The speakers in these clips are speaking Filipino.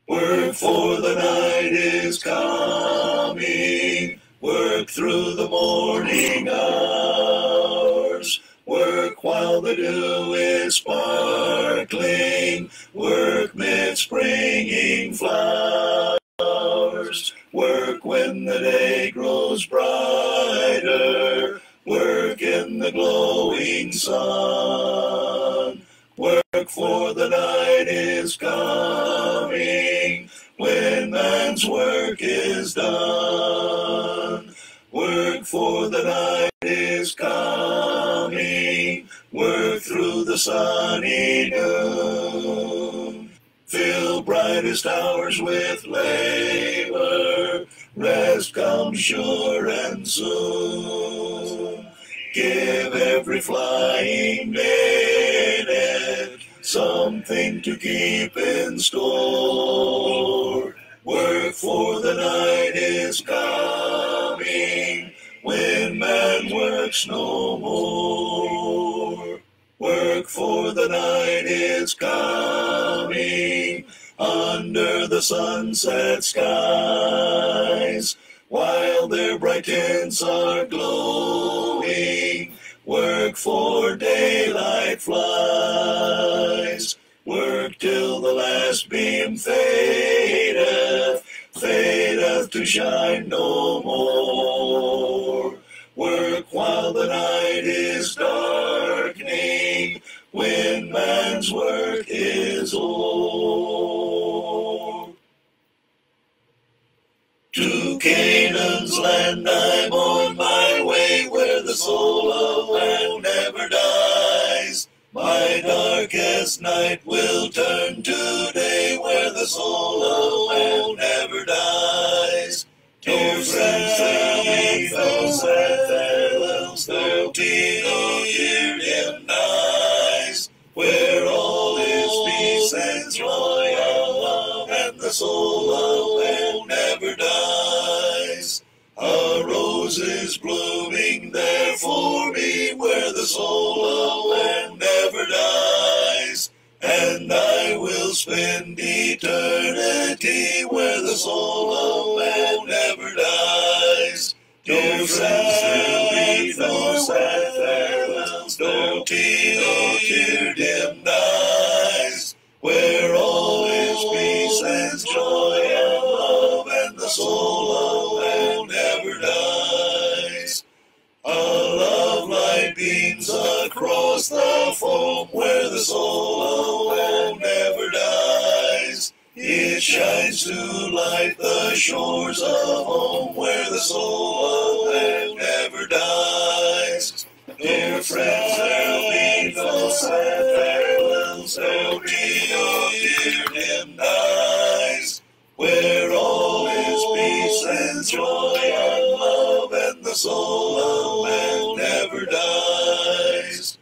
Work, for the night is coming. Work through the morning hours. Work while the dew is sparkling. Work midst springing flowers. Work when the day grows brighter. Work in the glowing sun. Work, for the night is coming when man's work is done. Work, for the night is coming. Work through the sunny noon. Fill brightest hours with labor. Rest comes sure and soon. Give every flying minute something to keep in store. Work, for the night is coming when man works no more. Work, for the night is coming under the sunset skies, while their bright tints are glowing. Work, for daylight flies. Work till the last beam fadeth, fadeth to shine no more. Work while the night is darkening, when man's work is o'er. To Canaan's land I'm on my way, where the soul of man never dies. My darkest night will turn to day, where the soul of man never dies. Dear friends, there'll be no sad farewells, there'll be no tear-dim nights, where all is peace and joy and love, and the soul of man never dies. A rose is blooming there for me, where the soul of man never dies, and I will spend eternity where the soul of man never dies. Dear friends, there'll be no sad farewells, no tear-dim nights, where all is peace and joy and love, and the soul of man never dies. A love light beams across the foam, where the soul of man never dies. It shines to light the shores of home, where the soul of man never dies. Dear friends, there'll be no sad farewells, there'll be no tear-dim nights, where all is peace and joy and love, and the soul of man never dies.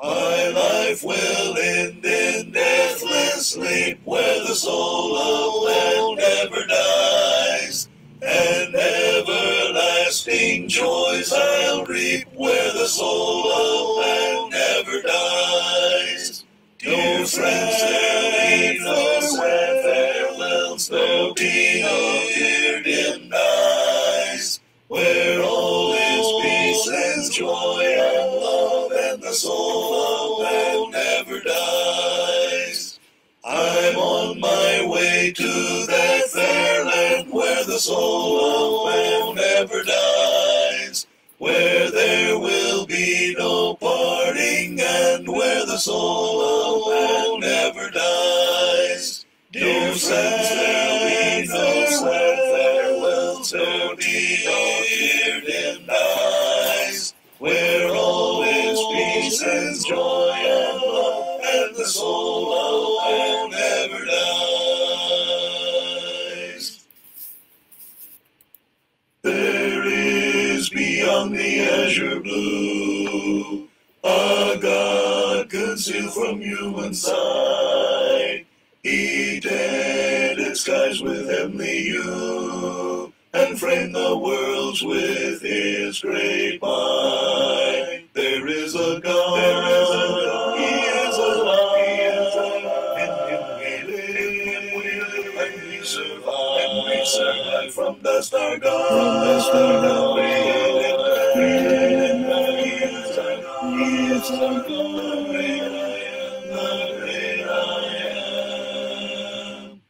My life will end in deathless sleep, where the soul of man never dies, and everlasting joys I'll reap, where the soul of man never dies. Dear friends, there'll be no sad farewells, there'll be no tear-dim nights, where all is peace and joy and love, and the soul of man never dies. I'm on my way to that fair land, where the soul of man never dies, where there will be no parting, and where the soul of man never dies. Dear friends, there'll be no sad farewells, there'll be no tear-dim nights, where all is peace and joy and love, and the soul of man never dies. There is beyond the azure blue a God concealed from human sight. He tinted skies with heavenly hue, and framed the worlds with his great might. There is a God, He is alive, in Him we live, and dust our God created man. He is our God, the great I am, the great I am.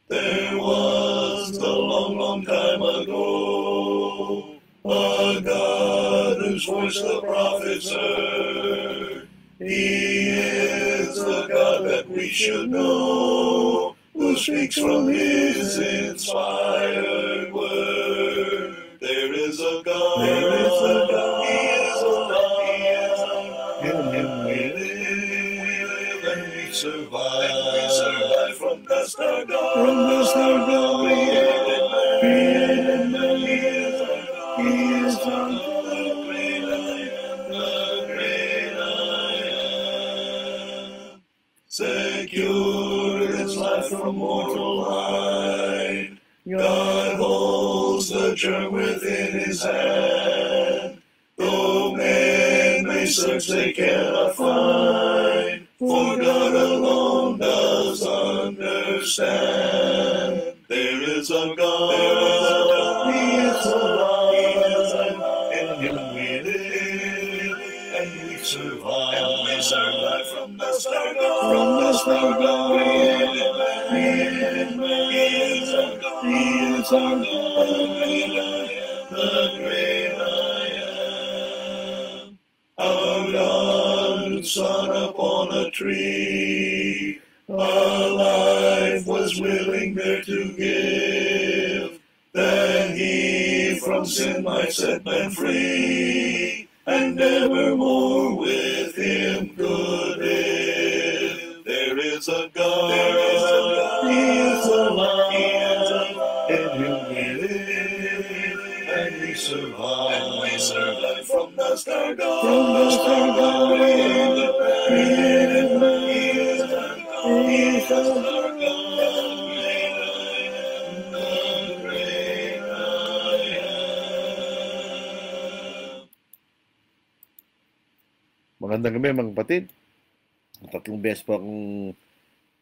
There was a long, long time ago a God whose voice the prophets heard. He is the God that we should know, who speaks from his inspired word. There is a God, he is alive, in him we live and we survive. From dust our God, created man. He is our God, the great I am, the great I am. Secure its life from mortal mind, God holds the germ within his hand. Though men may search, they cannot find, for God alone does understand. There is a God, he is alive, in him we live, and we survive. From dust our God, created man. He is our God, the great I am. Our God whose Son upon a tree, our life was willing there to give, that he from sin might set men free, and evermore with him could live. There is a God, he is alive, in him we live, and we survive. From dust our God, created man. He is our God, great I am, the great I am. Magandang gabi mga kapatid. Tatlong beses po akong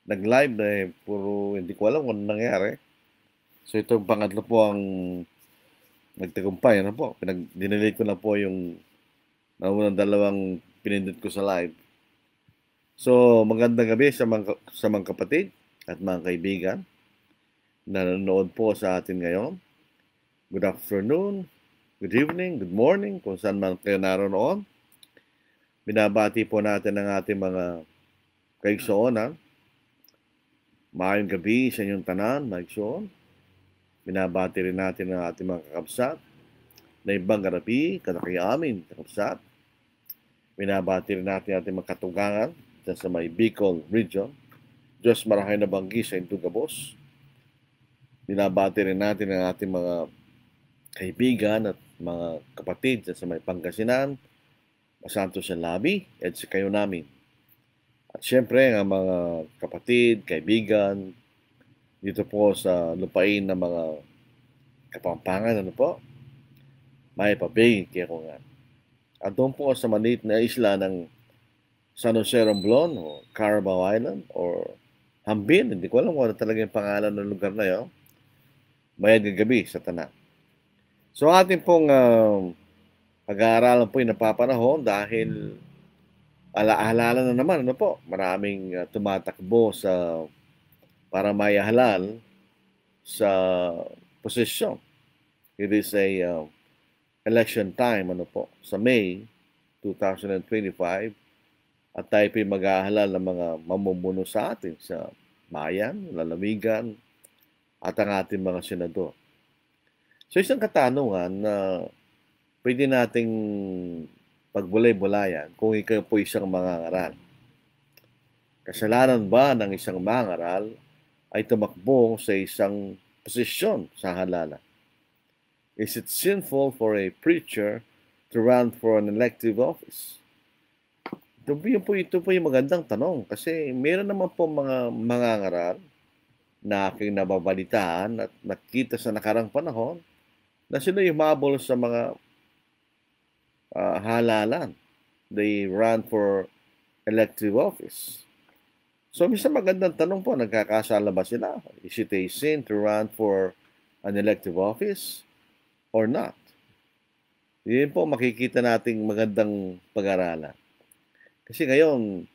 nag-live na puro hindi ko alam kung ano nangyari. So itong pangatlo po ang nagtagumpay. Ano po? Dinelete ko na po yung naunang dalawang pinindot ko sa live. So magandang gabi sa mga kapatid at mga kaibigan na nanonood po sa atin ngayon. Good afternoon, good evening, good morning, kung saan man kayo naroon. Binabati po natin ang ating mga kaigsuonan. Maayong gabi sa inyong tanan, maigsuon. Binabati rin natin ang ating mga kakabsat na ibang garabi, kadaki amin, kakabsat. Binabati rin natin ang ating mga katugangan sa may Bicol region. Diyos marahay na banggi sa Intugabos. Binabati rin natin ang ating mga kaibigan at mga kapatid sa may Pangasinan, Masanto sa Labi, at sa kayo namin. At syempre, ang mga kapatid, kaibigan, dito po sa lupain ng mga Kapampangan, ano po? May pabay, kaya ko nga. At doon po sa maliit na isla ng San Jose Romblon, o Carabao Island, or Hambin, hindi ko alam kung ano talaga yung pangalan ng lugar na yun. Mayad gabi sa tanan. So ating pong pag-aaralan po yung napapanahon dahil alaala na naman, ano po, maraming tumatakbo para mayahalal sa posisyon. It is a election time, ano po, sa May 2025, at tayo po'y mag-ahalal ng mga mamumuno sa atin sa bayan, lalawigan, at ang ating mga senador. So isang katanungan na pwede nating pagbulay-bulayan kung ikaw po isang mangangaral. Kasalanan ba ng isang mangangaral ay tumakbo sa isang posisyon sa halalan? Is it sinful for a preacher to run for an elective office? Ito po yung magandang tanong kasi meron naman po mga mangangaral na aking nababalitaan at nakita sa nakarang panahon na sila yung mabol sa mga halalan. They run for elective office. So, minsan magandang tanong po, nagkakasala ba sila? Is it a sin to run for an elective office? or not? Yun po makikita nating magandang pag-aralan. Kasi ngayon,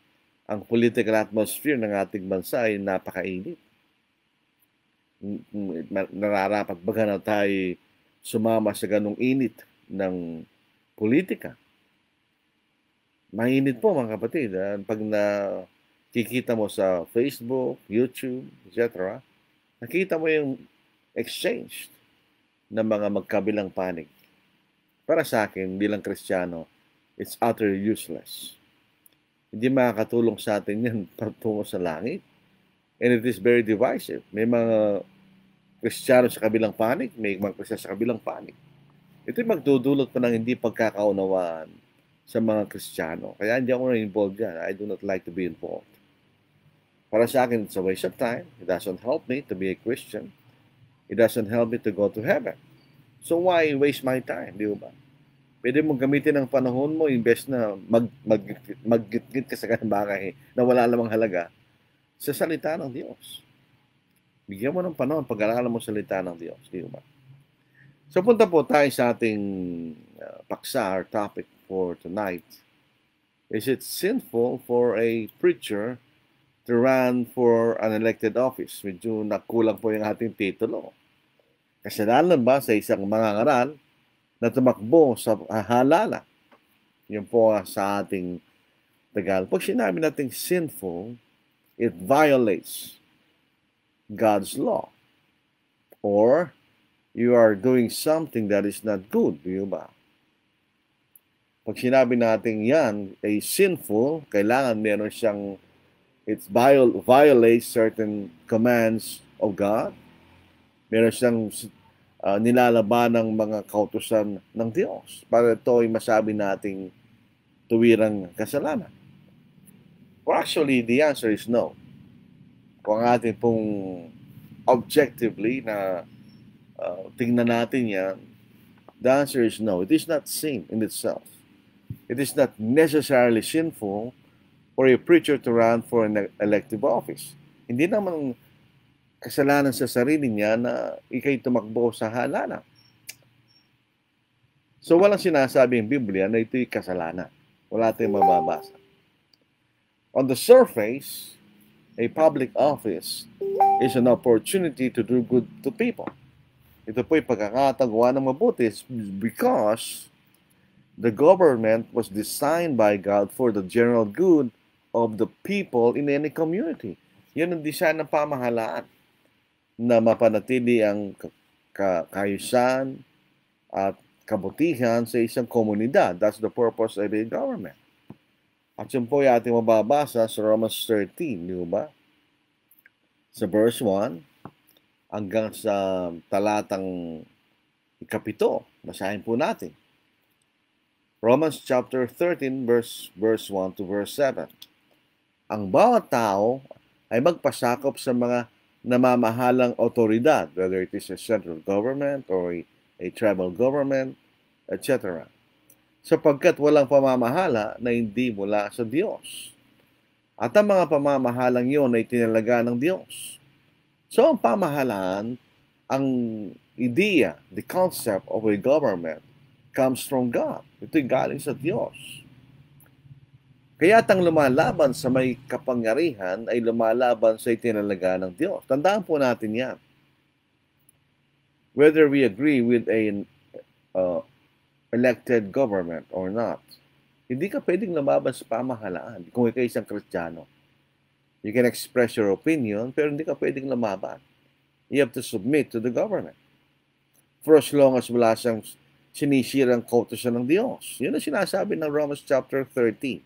ang political atmosphere ng ating bansa ay napakainit. Nararapat baga na tayo sumama sa ganong init ng politika. Mainit po mga kapatid. Pag nakikita mo sa Facebook, YouTube, etc., nakita mo yung exchange ng mga magkabilang panig. Para sa akin, bilang Kristiyano, it's utterly useless. Hindi makakatulong sa atin yan patungo sa langit. And it is very divisive. May mga Kristiyano sa kabilang panig, may mga Kristiyano sa kabilang panig. Ito'y magdudulot pa ng hindi pagkakaunawaan sa mga Kristiyano. Kaya hindi ako na-involved dyan. I do not like to be involved. Para sa akin, it's a waste of time. It doesn't help me to be a Christian. It doesn't help me to go to heaven. So why waste my time, di ba? Pwede mong gamitin ang panahon mo, imbes na maggitgit ka sa ganang bagay na wala lamang halaga sa salita ng Diyos. Bigyan mo ng panahon, pag-aralan mo salita ng Diyos, di ba? So punta po tayo sa ating paksa or topic for tonight. Is it sinful for a preacher to run for an elected office? Medyo nakulang po yung ating titulo. Kasalanan ba sa isang mangangaral na tumakbo sa halala? Yun po sa ating Tagalog. Pag sinabi natin sinful, it violates God's law. Or you are doing something that is not good, di ba? Pag sinabi natin yan ay sinful, kailangan meron siyang, it violates certain commands of God. Meron siyang nilalaban ng mga kautusan ng Diyos para ito ay masabi nating tuwirang kasalanan. Well, actually, the answer is no. Kung ating pong objectively na tingnan natin yan, the answer is no. It is not sin in itself. It is not necessarily sinful for a preacher to run for an elective office. Hindi naman kasalanan sa sarili niya na ikay tumakbo sa halalan. So walang sinasabi ng Biblia na ito'y kasalanan. Wala tayong mababasa. On the surface, a public office is an opportunity to do good to people. Ito po'y pagkakatagawa ng mabuti because the government was designed by God for the general good of the people in any community. Yan ang design ng pamahalaan na mapanatili ang kaayusan at kabutihan sa isang komunidad. That's the purpose of a government. At yun po yung ating mababasa sa Romans 13, di ba? Sa verse 1 hanggang sa talatang 7. Basahin po natin. Romans chapter 13, verse 1 to verse 7. Ang bawat tao ay magpasakop sa mga namamahalang otoridad, whether it is a central government or a tribal government, etc. Sapagkat walang pamamahala na hindi mula sa Diyos. At ang mga pamamahalang iyon ay tinalaga ng Diyos. So ang pamahalaan, ang ideya, the concept of a government comes from God. Ito'y galing sa Diyos. Kaya't ang lumalaban sa may kapangyarihan ay lumalaban sa itinalaga ng Diyos. Tandaan po natin yan. Whether we agree with an elected government or not, hindi ka pwedeng lumaban sa pamahalaan kung ikaw isang Kristiyano. You can express your opinion, pero hindi ka pwedeng lumaban. You have to submit to the government. For as long as wala siyang sinisirang kautusan ng Diyos. Yun ang sinasabi ng Romans chapter 13.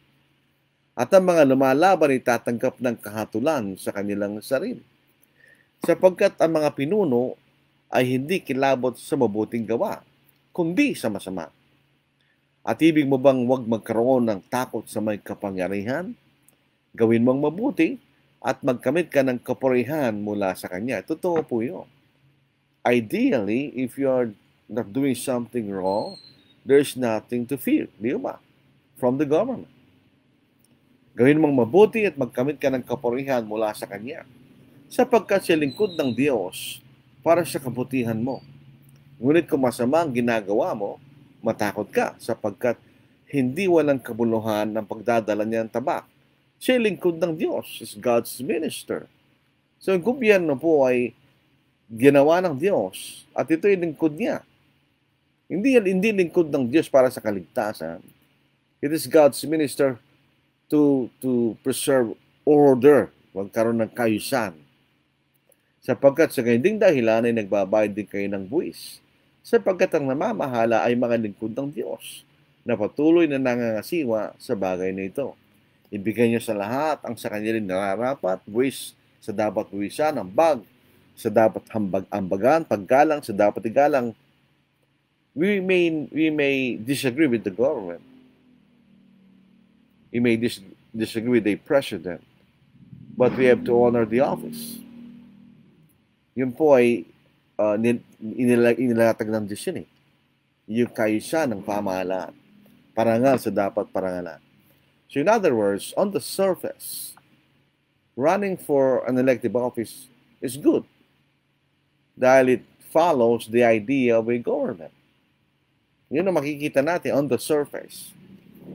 At ang mga lumalaban ay tatanggap ng kahatulan sa kanilang sarili. Sapagkat ang mga pinuno ay hindi kilabot sa mabuting gawa, kundi sa masama. At ibig mo bang huwag magkaroon ng takot sa may kapangyarihan? Gawin mong mabuti at magkamit ka ng kapurihan mula sa Kanya. Totoo po yun. Ideally, if you are not doing something wrong, there's nothing to fear, di ba? From the government. Gawin mong mabuti at magkamit ka ng kapurihan mula sa Kanya, sapagkat siya lingkod ng Diyos para sa kabutihan mo. Ngunit kung masama ang ginagawa mo, matakot ka sapagkat hindi walang kabuluhan ng pagdadala niya ng tabak. Siya lingkod ng Diyos, is God's minister. So, ang gobyerno po ay ginawa ng Diyos at ito ay lingkod niya. Hindi lingkod ng Diyos para sa kaligtasan. It is God's minister to preserve order, magkaroon ng kaayusan. Sapagkat sa ganitong dahilan ay nagbabayad din kayo ng buwis. Sapagkat ang namamahala ay mga lingkod ng Diyos na patuloy na nangangasiwa sa bagay na ito. Ibigay niyo sa lahat ang sa kanilang nararapat, buwis sa dapat buwisan, ambag sa dapat ambagan, paggalang sa dapat igalang. We may disagree with the government. We may disagree with the president, but we have to honor the office. Yun po ay inilatag ng Diyos yun eh. Yung kaayusan ng pamahalaan. Parangal sa dapat parangalan. So in other words, on the surface, running for an elective office is good dahil it follows the idea of a government. Yun ang makikita natin on the surface.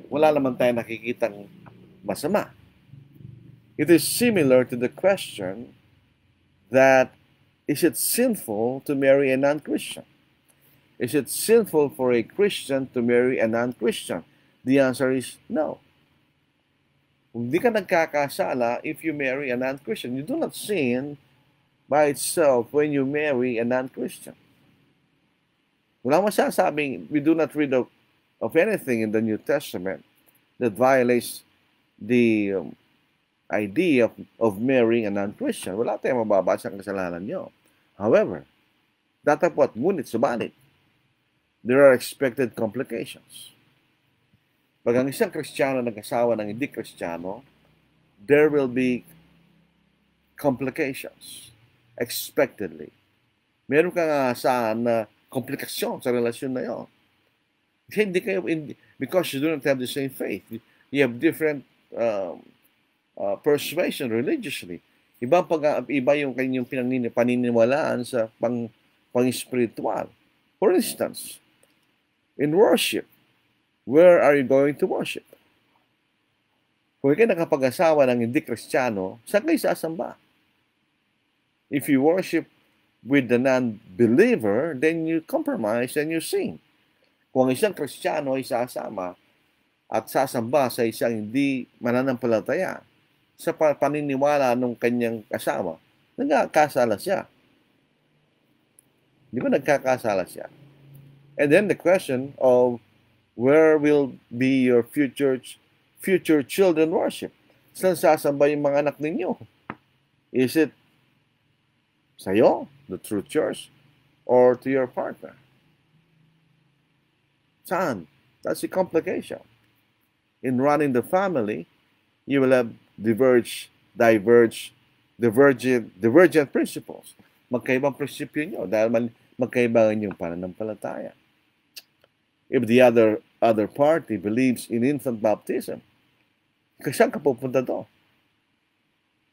Wala naman tayo nakikitang masama. It is similar to the question that is it sinful to marry a non-Christian? Is it sinful for a Christian to marry a non-Christian? The answer is no. Hindi ka nagkakasala if you marry a non-Christian. You do not sin by itself when you marry a non-Christian. Wala masasabing, we do not read of anything in the New Testament that violates the idea of marrying a non-Christian. Wala tayong mababasa ang kasalanan nyo. However, datapot, ngunit, subalit, there are expected complications. Pag ang isang Kristiyano nag-asawa ng hindi Kristiyano, there will be complications, expectedly. Meron kang asahan na komplikasyon sa relasyon na yun. Hindi kayo, because you do not have the same faith. You have different persuasion religiously. Iba yung kanyang paniniwalaan sa pang-spiritual. For instance, in worship, where are you going to worship? Kung kayo nakapag-asawa ng hindi Kristiyano, saan kayo sasamba? If you worship with the non-believer, then you compromise and you sing. Kung isang Kristiyano ay sasama at sasamba sa isang hindi mananampalataya sa paniniwala ng kanyang asawa, nagkakasala siya. Di ba nagkakasala siya? And then the question of where will be your future children worship? Saan sasamba yung mga anak ninyo? Is it sa'yo, the true church, or to your partner? Saan? That's the complication. In running the family, you will have divergent principles. Magkaibang prinsipyo nyo dahil magkaibangan yung pananampalataya. If the other party believes in infant baptism, saan ka pupunta doon?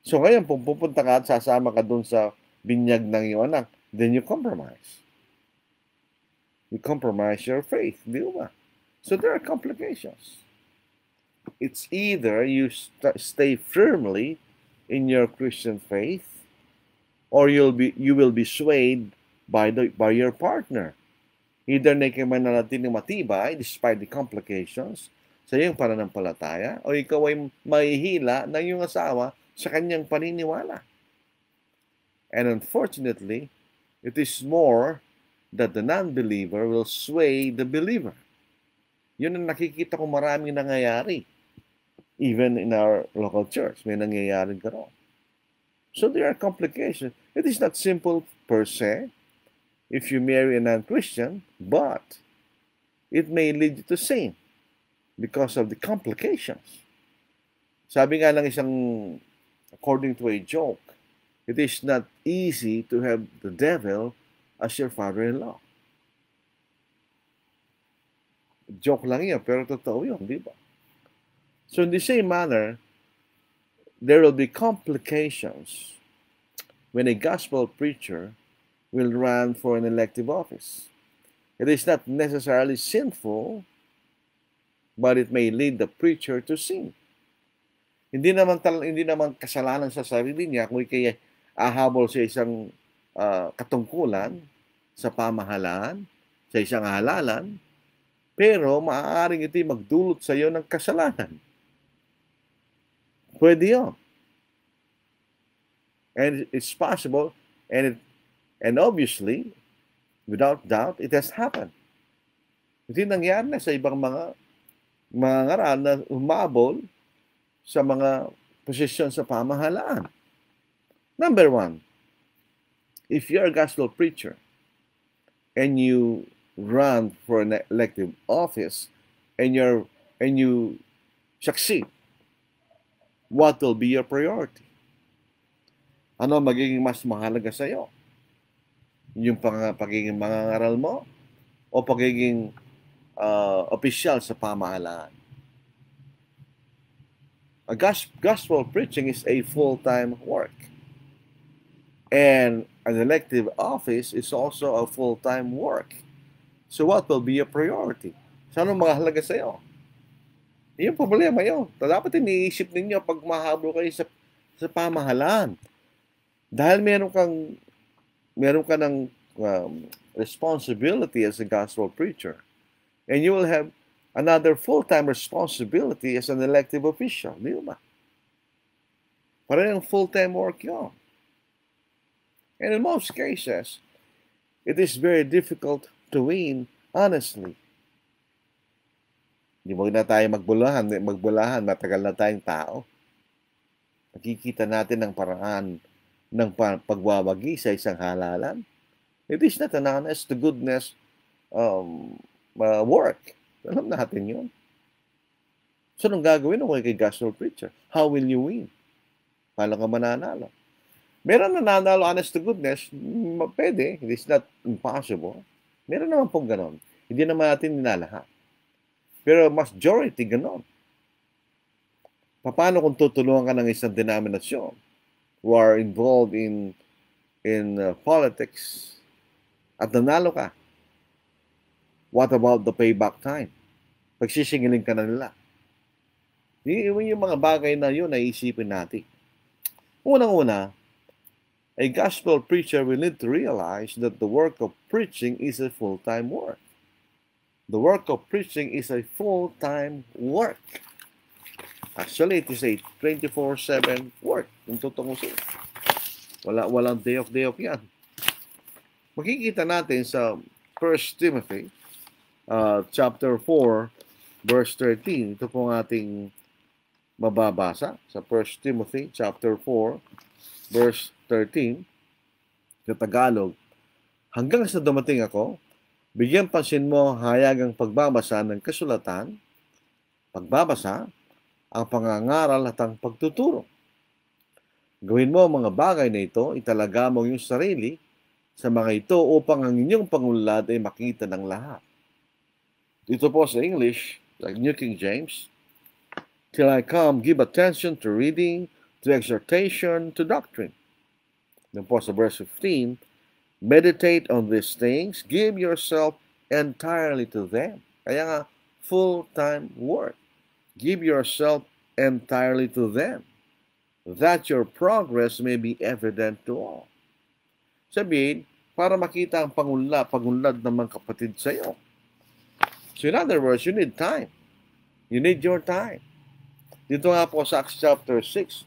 So ngayon, kung pupunta ka at sasama ka doon sa binyag ng iyong anak, then you compromise. You compromise your faith, di ba? So there are complications. It's either you stay firmly in your Christian faith, or you will be swayed by your partner. Either na ikaw mananatiling matibay despite the complications sa iyong pananampalataya, o ikaw ay mahihila ng iyong asawa sa kanyang paniniwala. And unfortunately, it is more that the non-believer will sway the believer. Yun ang nakikita ko maraming nangyayari. Even in our local church, may nangyayari gano'n. So there are complications. It is not simple per se if you marry a non-Christian, but it may lead you to sin because of the complications. Sabi nga lang according to a joke, it is not easy to have the devil as your father-in-law. Joke lang yan, pero totoo yun, di ba? So in the same manner, there will be complications when a gospel preacher will run for an elective office. It is not necessarily sinful, but it may lead the preacher to sin. Hindi naman kasalanan sa sarili niya kung kaya ahabol sa isang katungkulan, sa pamahalaan, sa isang halalan, pero maaaring ito'y magdulot sa iyo ng kasalanan. Pwede yun. And it's possible, and obviously, without doubt, it has happened. Ito nangyari na sa ibang mga ngaral na umabol sa mga posisyon sa pamahalaan. Number one, if you're a gospel preacher and you run for an elective office and you succeed, what will be your priority? Ano magiging mas mahalaga sa iyo? Yung pagiging mangangaral mo o pagiging opisyal sa pamahalaan? Gospel preaching is a full-time work. And an elective office is also a full-time work. So what will be your priority? So anong mahalaga sa iyo? Yung problema yun. Dapat iniisip ninyo pag mahabol kayo sa pamahalaan. Dahil meron ka ng responsibility as a gospel preacher. And you will have another full-time responsibility as an elective official. Di ba? Parang full-time work yun. And in most cases, it is very difficult to win honestly. Hindi mo na tayo magbulahan, matagal na tayong tao. Nakikita natin ang paraan ng pagwawagi sa isang halalan. It is not an honest to goodness work. Alam natin yun. So, anong gagawin mo kay gospel preacher? How will you win? Paano ka mananalo? Meron nananalo honest to goodness, pwede. It is not impossible. Meron naman pong ganon. Hindi naman natin ninalahat. Pero majority ganon. Paano kung tutulungan ka ng isang denominasyon who are involved in politics at nanalo ka? What about the payback time? Pagsisingilin ka na nila. Yung mga bagay na yun, naisipin natin. Unang-una, a gospel preacher will need to realize that the work of preaching is a full-time work. The work of preaching is a full-time work. Actually, it is a 24/7 work. Kung tutungusin. Walang day off yan. Makikita natin sa 1 Timothy chapter 4, verse 13. Ito po ang ating mababasa sa 1 Timothy chapter 4, verse 13. Sa Tagalog, hanggang sa dumating ako, bigyan pansin mo hayagang pagbabasa ng kasulatan, pagbabasa, ang pangangaral at ang pagtuturo. Gawin mo ang mga bagay na ito, italaga mo yung sarili sa mga ito upang ang inyong pangunlad ay makita ng lahat. Ito po sa English, like New King James, till I come, give attention to reading, to exhortation, to doctrine. Then po sa verse 15, meditate on these things, give yourself entirely to them. Kaya nga, full-time work. Give yourself entirely to them, that your progress may be evident to all. Sabihin, para makita ang pagunlad ng mga kapatid sa iyo. So in other words, you need time. You need your time. Dito nga po sa Acts chapter 6,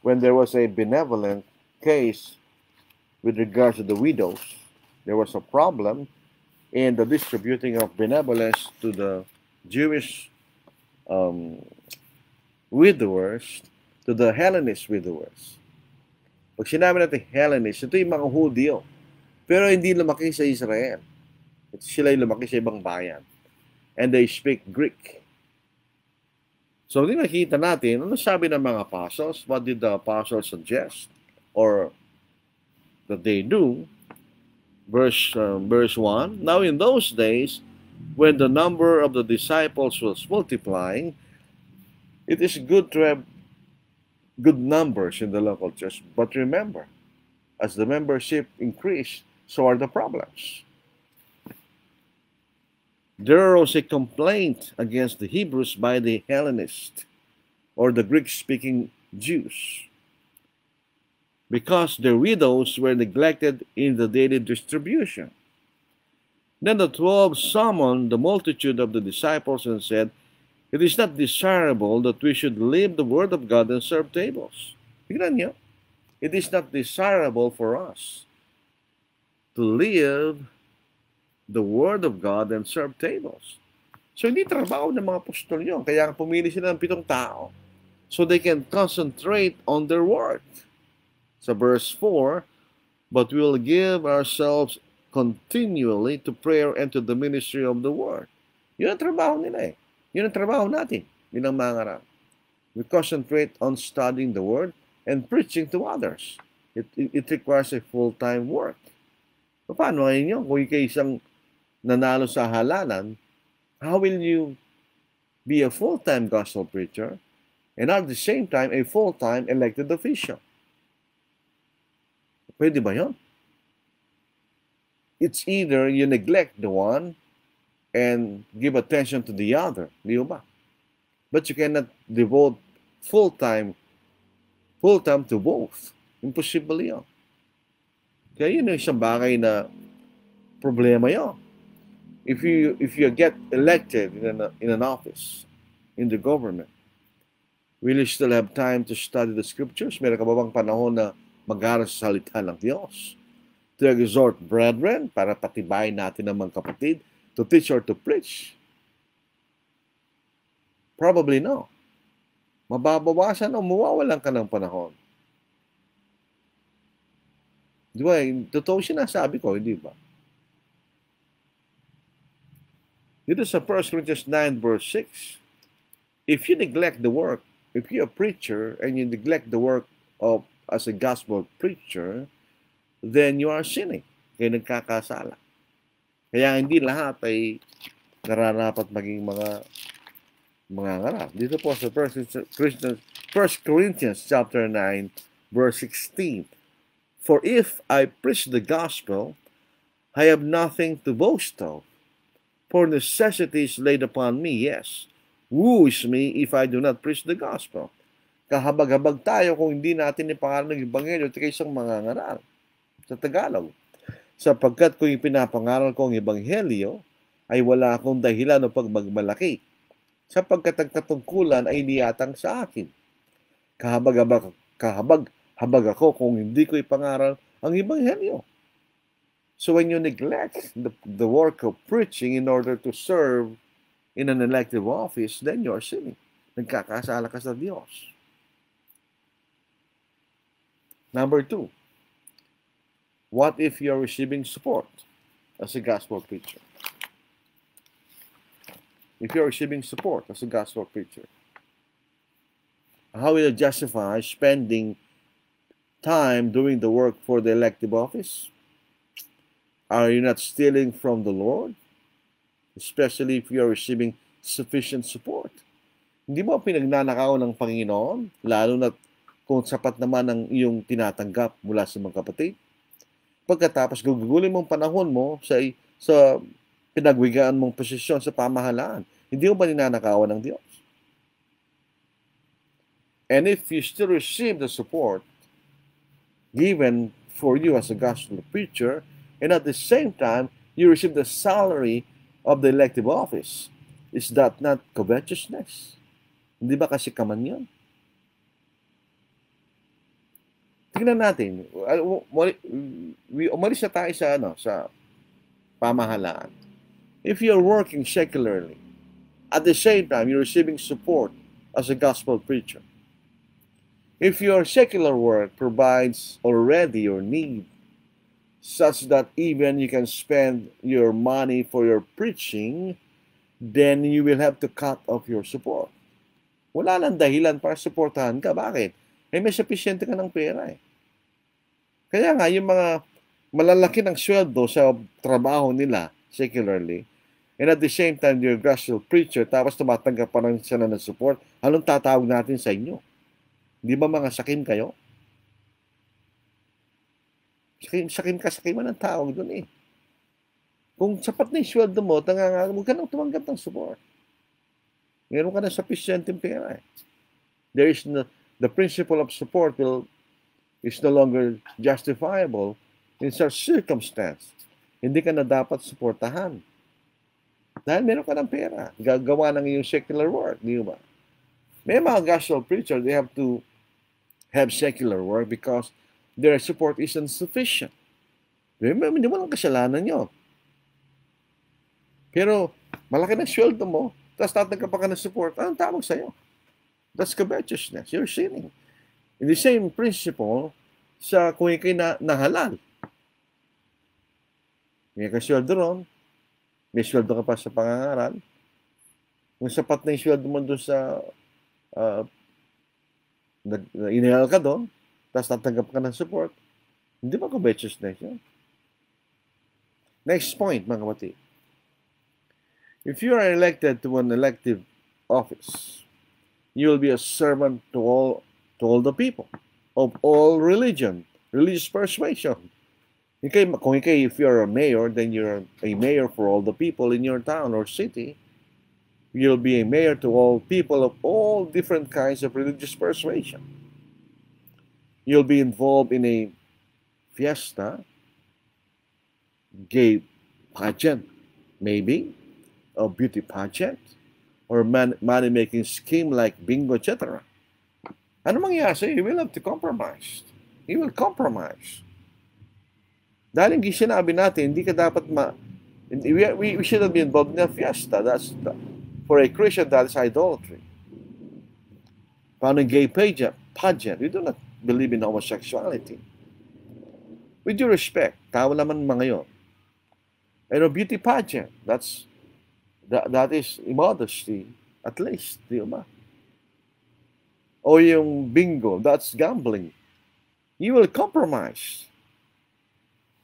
when there was a benevolent case with regards to the widows, there was a problem in the distributing of benevolence to the Jewish widowers, to the Hellenist widowers. Pag sinabi natin Hellenist, ito yung mga Hudyo, pero hindi lumaki sa Israel. Sila yung lumaki sa ibang bayan. And they speak Greek. So, hindi nakita natin, ano sabi ng mga apostles? What did the apostles suggest? Or that they do? Verse 1, now in those days, when the number of the disciples was multiplying, it is good to have good numbers in the local church. But remember, as the membership increased, so are the problems. there arose a complaint against the Hebrews by the Hellenists, or the Greek-speaking Jews, because their widows were neglected in the daily distribution. Then the 12 summoned the multitude of the disciples and said, "It is not desirable that we should leave the word of God and serve tables." Tignan niyo, it is not desirable for us to leave the word of God and serve tables. So hindi trabaho ng mga apostol yun. Kaya pumili sila ng 7 tao so they can concentrate on their work. Sa verse 4, "But we will give ourselves continually to prayer and to the ministry of the word." Yun ang trabaho nila eh. Yun ang trabaho natin, bilang mga ngarang. We concentrate on studying the word and preaching to others. It requires a full-time work. Paano ngayon yun? Kung ikaw isang nanalo sa halalan, how will you be a full-time gospel preacher and at the same time a full-time elected official? Pwede ba yun? It's either you neglect the one and give attention to the other, di ba? But you cannot devote full-time to both. Impossible yun. Kaya yun yung isang bagay na problema yun. If you get elected in an office, in the government, will you still have time to study the scriptures? Meron ka ba bang panahon na mag-aaral sa salita ng Diyos? To exhort brethren, para patibayin natin ang mga kapatid, to teach or to preach? Probably no. Mababawasan o mawawalan ka ng panahon. Di ba? Totoo sinasabi ko, hindi ba? Dito sa 1 Corinthians 9 verse 6, if you neglect the work, if you're a preacher and you neglect the work of as a gospel preacher, then you are sinning. Kaya nagkakasala. Kaya hindi lahat ay nararapat maging mga ngaral. Dito po sa 1 Corinthians chapter 9 verse 16. "For if I preach the gospel, I have nothing to boast of. For necessity is laid upon me, yes. Woe is me if I do not preach the gospel." Kahabag-habag tayo kung hindi natin ipangaral ng Ebanghelyo at isang mga ngaral. Sa Tagalog, "Sapagkat kung ipinapangaral ko ang Ebanghelyo, ay wala akong dahilan o pagmagmalaki, sapagkat ang katungkulan ay niyatang sa akin. Kahabag ako kung hindi ko ipangaral ang Ebanghelyo." So when you neglect the work of preaching in order to serve in an elective office, then you are sinning. Nagkakasala ka sa Diyos. Number 2, what if you're receiving support as a gospel preacher? If you're receiving support as a gospel preacher, how will you justify spending time doing the work for the elective office? Are you not stealing from the Lord? Especially if you're receiving sufficient support. Hindi mo pinagnanakaw ng Panginoon, lalo na kung sapat naman ang iyong tinatanggap mula sa mga kapatid? Pagkatapos gugugulin mong panahon mo sa pinagwigaan mong posisyon sa pamahalaan, hindi mo ba ninanakawan ng Diyos? And if you still receive the support given for you as a gospel preacher, and at the same time, you receive the salary of the elective office, is that not covetousness? Hindi ba kasi kaman yun? Tingnan natin. Umalis na tayo sa pamahalaan. If you're working secularly, at the same time, you're receiving support as a gospel preacher. If your secular work provides already your need, such that even you can spend your money for your preaching, then you will have to cut off your support. Wala nang dahilan para supportahan ka. Bakit? May sufficiente ka ng pera eh. Kaya nga, yung mga malalaki ng sweldo sa trabaho nila, secularly, and at the same time, you're a gospel preacher, tapos tumatanggap pa rin sila ng support, anong tatawag natin sa inyo? Di ba mga sakim kayo? Sakim ka, sakiman ang tawag doon eh. Kung sapat na yung sweldo mo, huwag ka nang tumanggap ng support. Meron ka na sufficient pera. There is the principle of support is no longer justifiable in such circumstance. Hindi ka na dapat suportahan. Dahil meron ka ng pera. Gagawa ng iyong secular work. Di ba? May mga gospel preacher, they have to have secular work because their support isn't sufficient. Hindi mo lang kasalanan yun. Pero malaki na sweldo mo, tapos tatanggap ka ng support, anong tawag sa'yo? That's covetousness. You're sinning. In the same principle, sa kung ikay na halal. May kasweldo ron, may sweldo ka pa sa pangangaral. Kung sapat na yung sweldo mo doon sa inihal ka doon, tapos tatanggap ka ng support, hindi ba covetousness yun? Next point, mga kapatid. If you are elected to an elective office, you will be a servant to all the people of all religious persuasion. If you're a mayor, then you're a mayor for all the people in your town or city. You'll be a mayor to all people of all different kinds of religious persuasion. You'll be involved in a fiesta, gay pageant, maybe, a beauty pageant, or money-making scheme like bingo, etc. Ano mangyayari sa'yo? You will have to compromise. You will compromise. Dahil yung sinabi natin, hindi ka dapat we shouldn't be involved in a fiesta. For a Christian, that is idolatry. Paano gay pageant? We do not believe in homosexuality. With due respect, tao naman mga yun. And a beauty pageant, that is immodesty, at least, di ba? O yung bingo, that's gambling. You will compromise.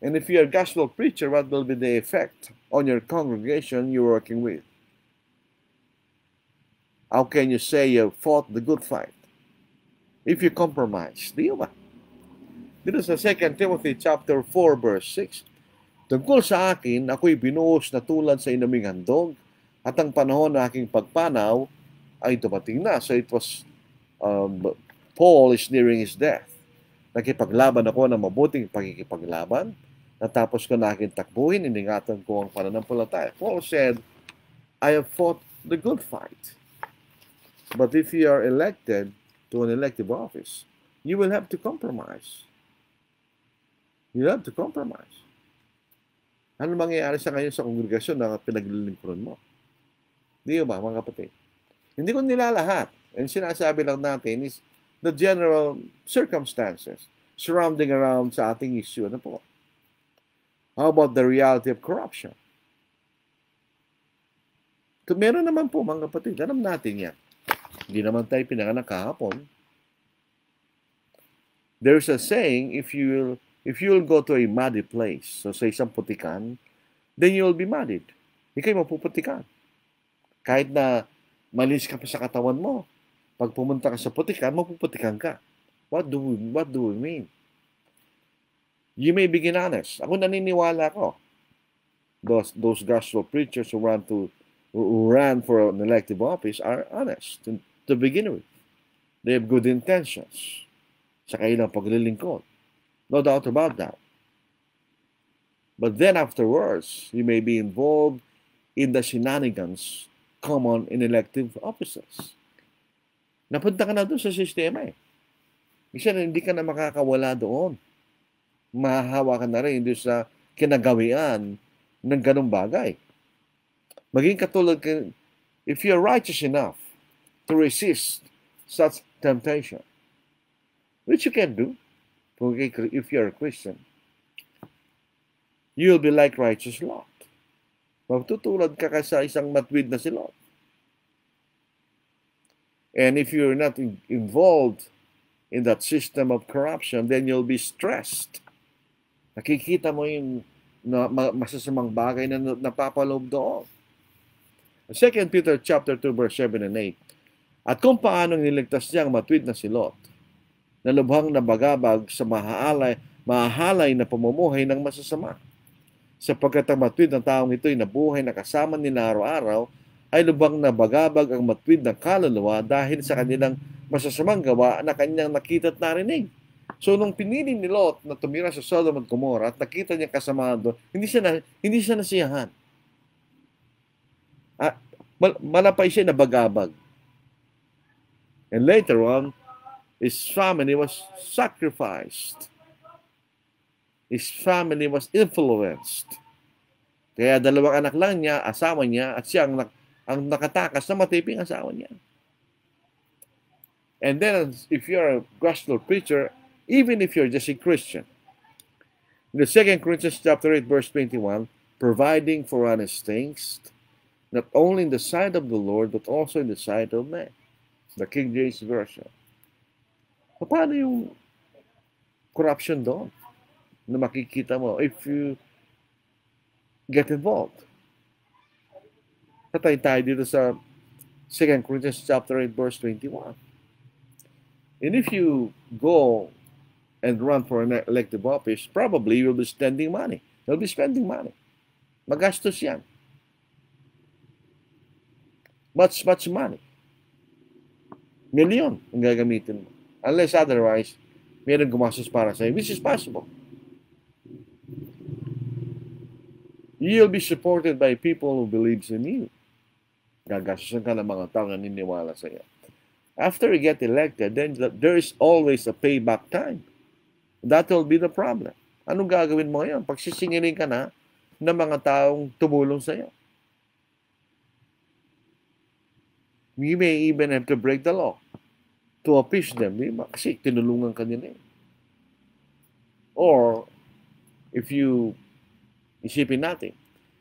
And if you're a gospel preacher, what will be the effect on your congregation you're working with? How can you say you fought the good fight if you compromise? Di ba? Dito sa 2 Timothy chapter 4 verse 6, tungkol sa akin, ako'y binuhos na tulad sa inuming handog, at ang panahon na aking pagpanaw ay dumating na. So it was, Paul is nearing his death. Nakipaglaban ako ng mabuting pagkikipaglaban. Natapos ko na aking takbuhin, iningatan ko ang pananampalataya. Paul said, I have fought the good fight. But if you are elected to an elective office, you will have to compromise. You have to compromise. Ano mangyayari sa ngayon sa kongregasyon na pinaglilingkuran mo? Di ba, mga kapatid? Hindi ko nilalahat. And sinasabi lang natin is the general circumstances surrounding around sa ating issue. Ano po? How about the reality of corruption? Meron naman po, mga kapatid. Alam natin yan. Hindi naman tayo pinanganak kahapon. There's a saying, if you will go to a muddy place, so sa isang putikan, then you will be muddied. Hindi kayo mapuputikan. Kahit na malis ka pa sa katawan mo, pag pumunta ka sa putikan, mapuputikan ka. What do we mean? You may begin honest. Ako naniniwala ko. Those gospel preachers who ran for an elective office are honest to begin with. They have good intentions sa kanilang paglilingkod. No doubt about that. But then afterwards, you may be involved in the shenanigans common in elective offices. Napunta ka na doon sa sistema eh. Isa na hindi ka na makakawala doon. Mahahawa ka na rin doon sa kinagawian ng ganong bagay. Maging katulad ka, if you're righteous enough to resist such temptation, which you can do, if you're a Christian, you'll be like righteous Lot. Magtutulad ka sa isang matwid na si Lot. And if you're not involved in that system of corruption, then you'll be stressed. Nakikita mo yung masasamang bagay na napapaloob doon. 2 Peter chapter 2 verse 7 and 8. At kung paano niligtas niya ang matwid na si Lot, na lubhang nabagabag sa mahalay na pamumuhay ng masasama. sapagkat ang matwid ng taong ito'y nabuhay na kasama nila araw-araw, ay lubang na bagabag ang matwid ng kaluluwa dahil sa kanilang masasamang gawa na kanyang nakita at narinig. So, nung pinili ni Lot na tumira sa Sodom at Gomorrah at nakita niya kasamaan doon, hindi siya nasiyahan. Malapay siya na bagabag. And later on, his family was sacrificed. His family was influenced. Kaya dalawang anak lang niya, asawa niya, at siya ang nakatakas na matiping asawa niya. And then, if you're a gospel preacher, even if you're just a Christian, in the 2 Corinthians chapter 8, verse 21, providing for honest things, not only in the sight of the Lord, but also in the sight of men. The King James Version. Paano yung corruption doon na makikita mo if you get involved? Patay tayo dito sa 2 Corinthians chapter 8, verse 21. And if you go and run for an elective office, probably you'll be spending money. You'll be spending money. Magastos yan. Much money. Milyon ang gagamitin mo. Unless otherwise, mayroong gumastos para sa'yo, which is possible. You'll be supported by people who believes in you. Gagastosan ka ng mga tao na niniwala sa'yo. After you get elected, then there is always a payback time. That will be the problem. Anong gagawin mo ngayon? Pagsisingilin ka na ng mga taong tumulong sa'yo. You may even have to break the law to appease them, di ba? Kasi tinulungan ka nila eh. Or, isipin natin,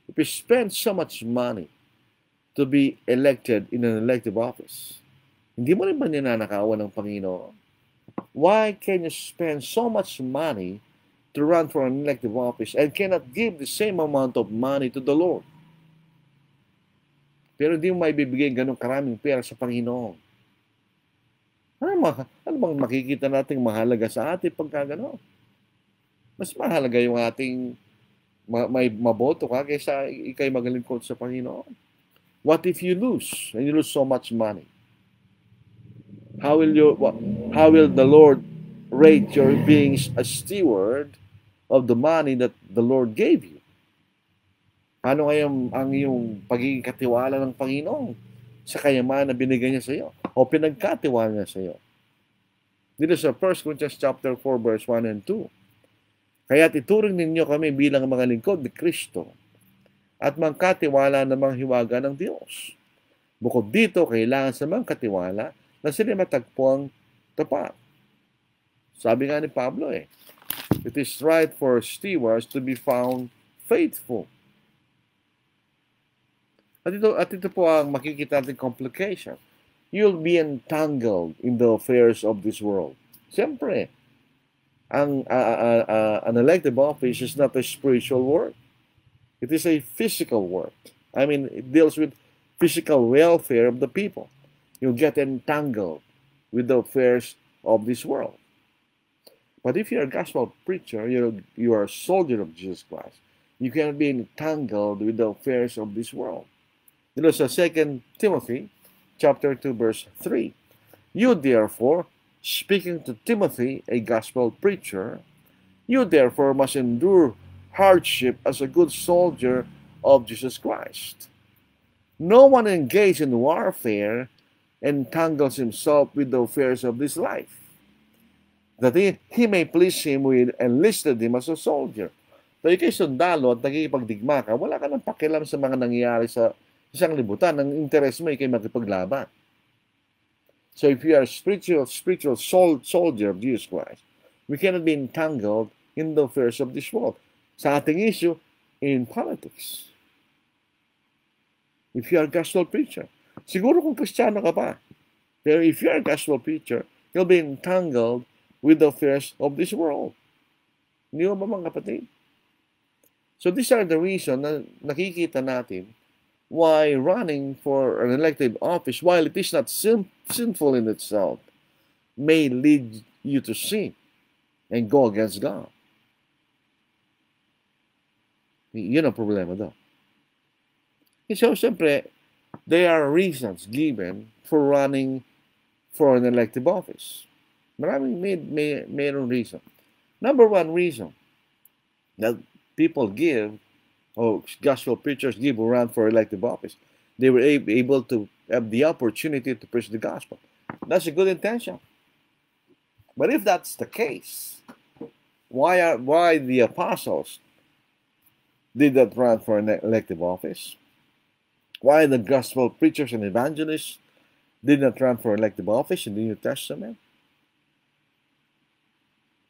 if you spend so much money to be elected in an elective office, hindi mo rin ba ninanakawan ng Panginoon? Why can you spend so much money to run for an elective office and cannot give the same amount of money to the Lord? Pero hindi mo maibibigay ganun karaming pera sa Panginoon. Ano bang makikita nating mahalaga sa atin pagka gano'n? Mas mahalaga yung ating may maboto ka kaysa ikay maglingkod sa Panginoon. What if you lose and you lose so much money? How will the Lord rate your being a steward of the money that the Lord gave you? Paano ngayon ang iyong pagiging katiwala ng Panginoon sa kayamanan na binigay niya sa iyo o pinagkatiwala niya sa iyo? Dito sa 1 Corinthians chapter 4 verse 1 and 2. Kaya't ituring ninyo kami bilang mga lingkod ni Kristo at magkatiwala ng mga hiwaga ng Diyos. Bukod dito, kailangan sa mga katiwala na sila matagpuang tapat. Sabi nga ni Pablo it is right for stewards to be found faithful. At ito po ang makikita natin complication. You'll be entangled in the affairs of this world. Siyempre, an elective office is not a spiritual work. It is a physical work. I mean, it deals with physical welfare of the people. You get entangled with the affairs of this world. But if you're a gospel preacher, you are a soldier of Jesus Christ. You cannot be entangled with the affairs of this world. Dito sa 2 Timothy chapter 2 verse 3. You therefore, speaking to Timothy, a gospel preacher, you therefore must endure hardship as a good soldier of Jesus Christ. No one engaged in warfare entangles himself with the affairs of this life, that he may please him who enlisted him as a soldier. So ikay sundalo at nagkikipagdigma ka, wala ka nang pakialam sa mga nangyayari sa isang libutan. Ang interest mo ikay magkipaglaban. So if you are a spiritual soldier of Jesus Christ, we cannot be entangled in the affairs of this world. Sa ating issue, in politics. If you are a gospel preacher, siguro kung Kristiyano ka pa, pero if you are a gospel preacher, you'll be entangled with the affairs of this world. Hindi mo ba mga kapatid? So these are the reasons na nakikita natin why running for an elective office, while it is not sinful in itself, may lead you to sin and go against God. Yun ang problema daw. So, siyempre, there are reasons given for running for an elective office. Mayroong reason. Number one reason that people give, or gospel preachers give who run for elective office, they were able to have the opportunity to preach the gospel. That's a good intention. But if that's the case, why the apostles did not run for an elective office? Why the gospel preachers and evangelists did not run for elective office in the New Testament?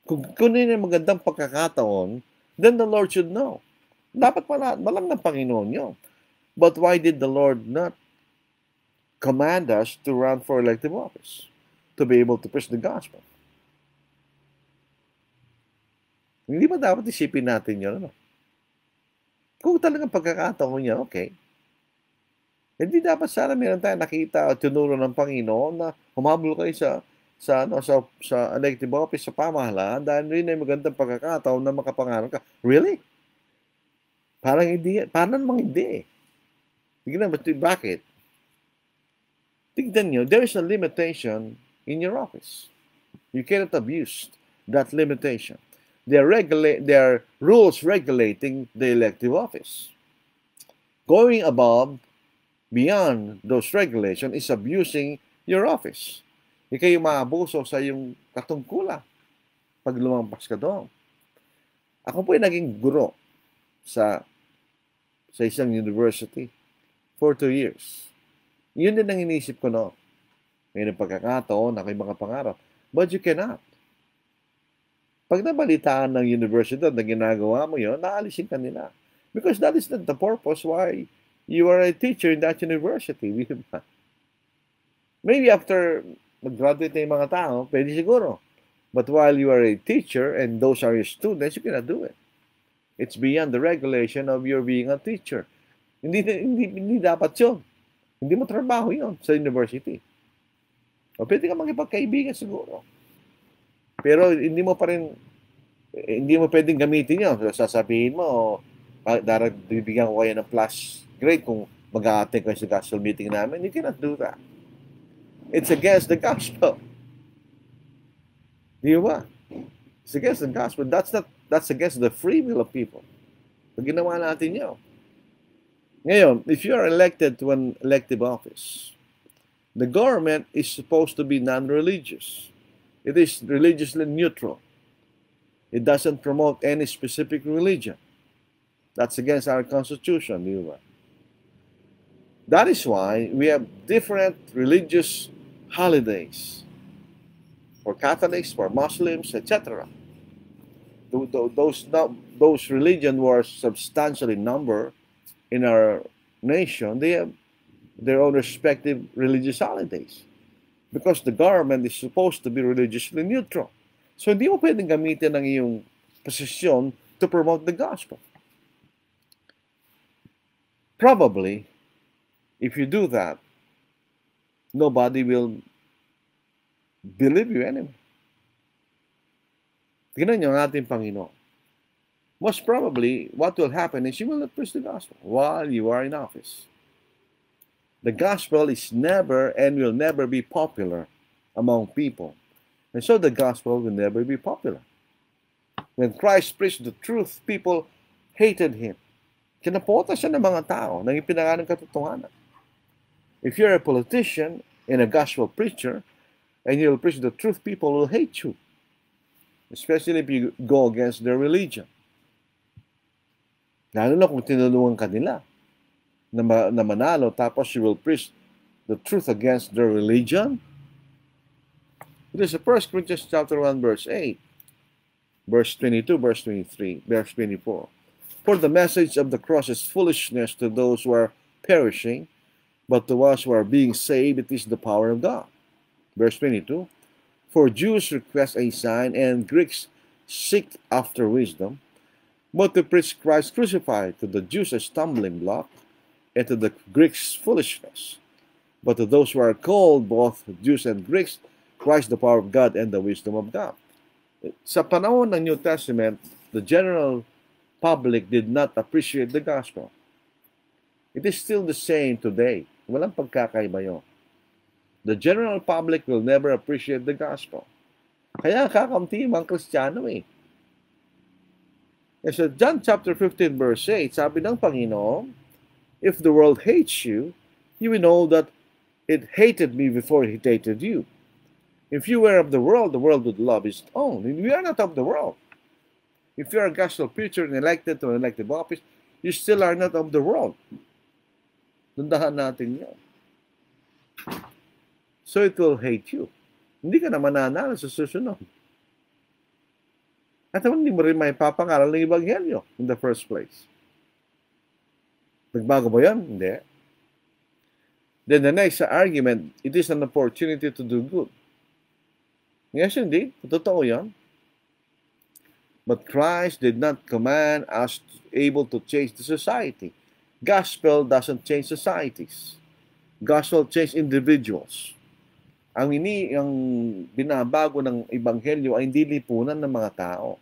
Kung yun yung magandang pagkakataon, then the Lord should know. Dapat malang ng Panginoon yun. But why did the Lord not command us to run for elective office? To be able to preach the gospel. Hindi ba dapat isipin natin yun? Ano? Kung talagang pagkakataon niya, okay. Hindi dapat sana meron tayo nakita at tinuro ng Panginoon na humabol kayo sa elective office sa pamahalaan dahil rin ay magandang pagkakataon na makapangarap ka. Really? Parang hindi. Parang namang hindi. Tignan mo, bakit? Tignan nyo, there is a limitation in your office. You cannot abuse that limitation. There are rules regulating the elective office. Going above, beyond those regulations is abusing your office. Ikaw yung maabuso sa yung katungkulan pag lumampas ka doon. Ako po ay naging guro sa isang university for 2 years. Yun din ang inisip ko noon. May pagkakataon, ako'y mga pangarap. But you cannot. Pag nabalitaan ng university na ginagawa mo yun, naalisin ka nila. Because that is not the purpose why you are a teacher in that university. Maybe after mag-graduate na yung mga tao, pwede siguro. But while you are a teacher and those are your students, you cannot do it. It's beyond the regulation of your being a teacher. Hindi dapat yun. Hindi mo trabaho yun sa university. O pwede ka magipagkaibigan siguro. Pero hindi mo pwedeng gamitin yun. Sasabihin mo, bibigyan ko kayo ng plus grade kung mag-a-attend kayo sa gospel meeting namin. You cannot do that. It's against the gospel. Di ba? It's against the gospel. That's against the free will of people. Pag ginawa natin yun. Ngayon, if you are elected to an elective office, the government is supposed to be non-religious. It is religiously neutral. It doesn't promote any specific religion. That's against our constitution, di ba? That is why we have different religious holidays for Catholics, for Muslims, etc. Those religions were substantially numbered in our nation. They have their own respective religious holidays because the government is supposed to be religiously neutral. So hindi mo pwedeng gamitin ang iyong posisyon to promote the gospel. Probably, if you do that, nobody will believe you anymore. Tingnan niyo ang ating Panginoon. Most probably, what will happen is you will not preach the gospel while you are in office. The gospel is never and will never be popular among people. And so the gospel will never be popular. When Christ preached the truth, people hated Him. Kinapota siya ng mga tao nang ipinangalan ng katotohanan. If you're a politician and a gospel preacher, and you'll preach the truth, people will hate you. Especially if you go against their religion. Lalo na kung tinulungan ka nila na manalo, tapos you will preach the truth against their religion. It is 1 Corinthians chapter 1, verse 8, verse 22, verse 23, verse 24. For the message of the cross is foolishness to those who are perishing, but to us who are being saved, it is the power of God. Verse 22, for Jews request a sign, and Greeks seek after wisdom, but to preach Christ crucified, to the Jews a stumbling block, and to the Greeks foolishness. But to those who are called, both Jews and Greeks, Christ the power of God and the wisdom of God. Sa panahon ng New Testament, the general public did not appreciate the gospel. It is still the same today. Walang pagkakaiba yun. The general public will never appreciate the gospel. Kaya kakamti mga Kristiyano eh. Sa John chapter 15 verse 8, sabi ng Panginoon, if the world hates you, you will know that it hated me before it hated you. If you were of the world would love its own. And we are not of the world. If you are a gospel preacher and elected to an elective office, you still are not of the world. Tundahan natin yan. So it will hate you. Hindi ka na mananalo sa susunod. At hindi mo rin may papangaral ng Ebanghelyo in the first place. Nagbago ba yan? Hindi. Then the next argument, it is an opportunity to do good. Yes, indeed. Totoo yan. But Christ did not command us able to change the society. Gospel doesn't change societies. Gospel changes individuals. Ang binabago ng Ebanghelyo ay hindi lipunan ng mga tao,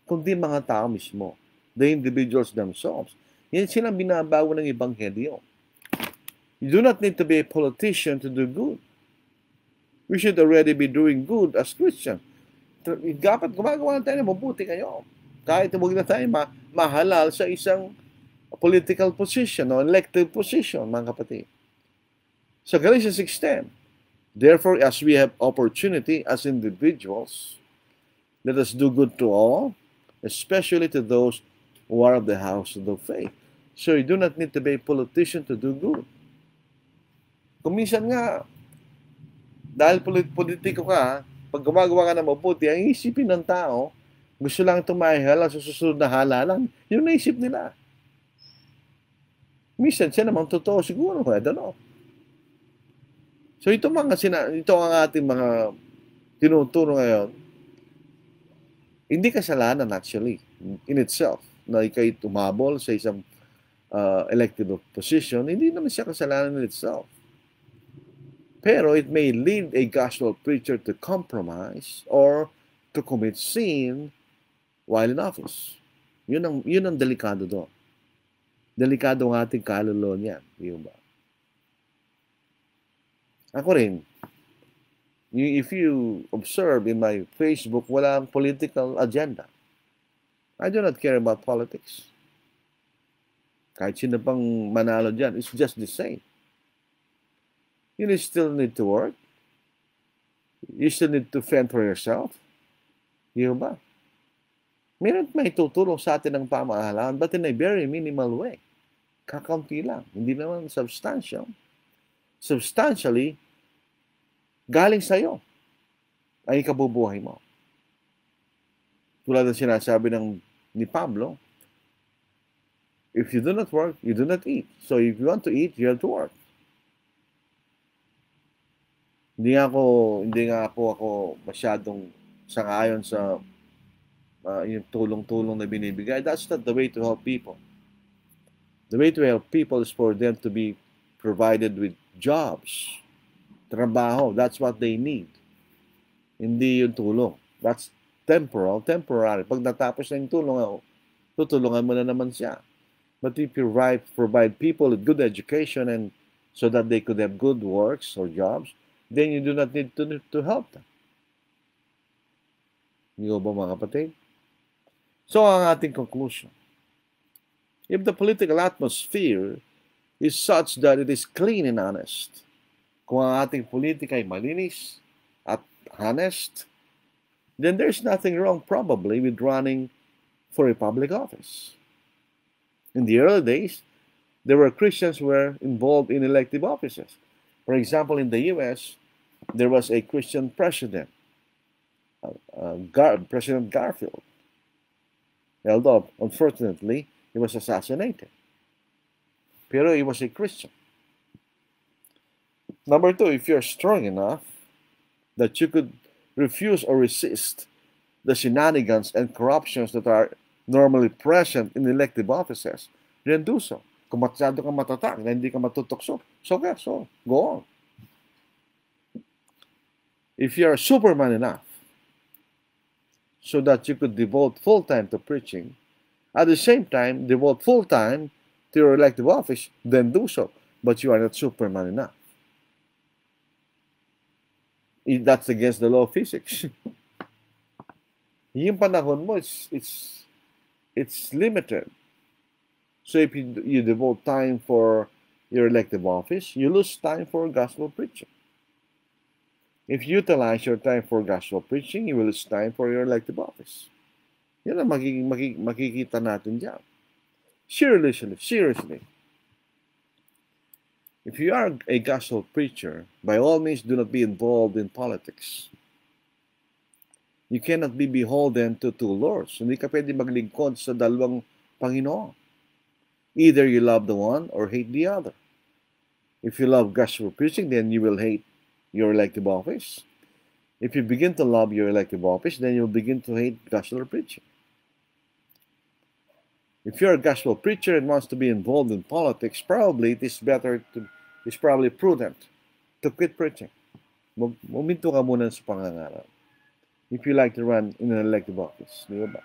kundi mga tao mismo. The individuals themselves. Yan silang binabago ng Ebanghelyo. You do not need to be a politician to do good. We should already be doing good as Christians. Dapat gumagawa na tayo na mabuti kayo. Kahit huwag na tayo mahalal sa isang political position o elected position, mga kapatid. Sa Galatians 6:10, therefore, as we have opportunity as individuals, let us do good to all, especially to those who are of the house of the faith. So you do not need to be a politician to do good. Kung minsan nga, dahil politiko ka, pag gumagawa ka ng mabuti, ang isipin ng tao, gusto lang itong mahihalal sa susunod na halalan, yun naisip nila. Minsan siya naman totoo siguro, I don't know. So ito ang ating mga tinuturo ngayon, hindi kasalanan actually in itself na ikay tumabol sa isang elective position, hindi naman siya kasalanan in itself. Pero it may lead a gospel preacher to compromise or to commit sin while in office. Yun ang delikado doon. Delikado ang ating kaluluwa niyan. Yun ba? Ako rin, if you observe in my Facebook, walang political agenda. I do not care about politics. Kahit sino pang manalo dyan, it's just the same. You still need to work. You still need to fend for yourself. Yun ba? May tutulong sa atin ng pamahalaan, but in a very minimal way. Kakaunti lang. Hindi naman substantial. Substantially, galing sa'yo ay kabubuhay mo. Tulad ng sinasabi ni Pablo, if you do not work, you do not eat. So if you want to eat, you have to work. Hindi nga ako masyadong sangayon sa yung tulong-tulong na binibigay. That's not the way to help people. The way to help people is for them to be provided with jobs, trabaho. That's what they need. Hindi yung tulong. That's temporary. Pag natapos na yung tulong, tutulungan mo na naman siya. But if you provide people with good education and so that they could have good works or jobs, then you do not need to help them. Hindi ba mga kapatid? So ang ating conclusion, if the political atmosphere is such that it is clean and honest, kung ang ating politika ay malinis at honest, then there's nothing wrong probably with running for a public office. In the early days, there were Christians who were involved in elective offices. For example, in the U.S., there was a Christian president, President Garfield. Although, unfortunately, he was assassinated. Pero he was a Christian. Number two, if you're strong enough that you could refuse or resist the shenanigans and corruptions that are normally present in elective offices, then do so. Kung masyado kang matatak na hindi ka matutokso, so go on. If you are Superman enough so that you could devote full time to preaching, At the same time, devote full time to your elective office, then do so. But you are not Superman enough. That's against the law of physics. Yung panahon mo, it's limited. So if you devote time for your elective office, you lose time for gospel preaching. If you utilize your time for gospel preaching, you will lose time for your elective office. Yan ang makikita natin dyan. Seriously. If you are a gospel preacher, by all means do not be involved in politics. You cannot be beholden to two lords. Hindi ka pwede maglingkod sa dalawang Panginoon. Either you love the one or hate the other. If you love gospel preaching, then you will hate your elective office. If you begin to love your elective office, then you'll begin to hate gospel preaching. If you're a gospel preacher and wants to be involved in politics, probably it's probably prudent to quit preaching. Muminto ka muna sa pangangaral. If you like to run in an elective office, di ba?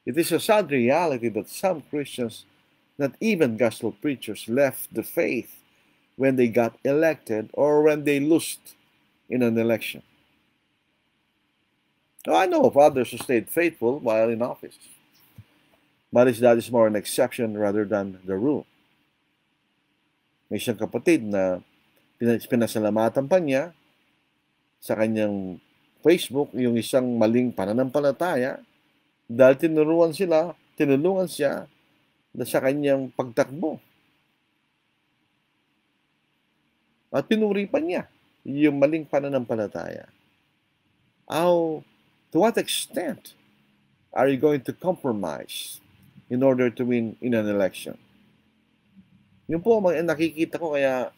It is a sad reality that some Christians, not even gospel preachers, left the faith when they got elected or when they lost in an election. Now, I know of others who stayed faithful while in office, but that is more an exception rather than the rule. May isang kapatid na pinasalamatan pa niya sa kanyang Facebook yung isang maling pananampalataya dahil tinulungan siya sa kanyang pagtakbo. At pinuri pa niya yung maling pananampalataya. To what extent are you going to compromise in order to win in an election? Yun po ang nakikita ko, kaya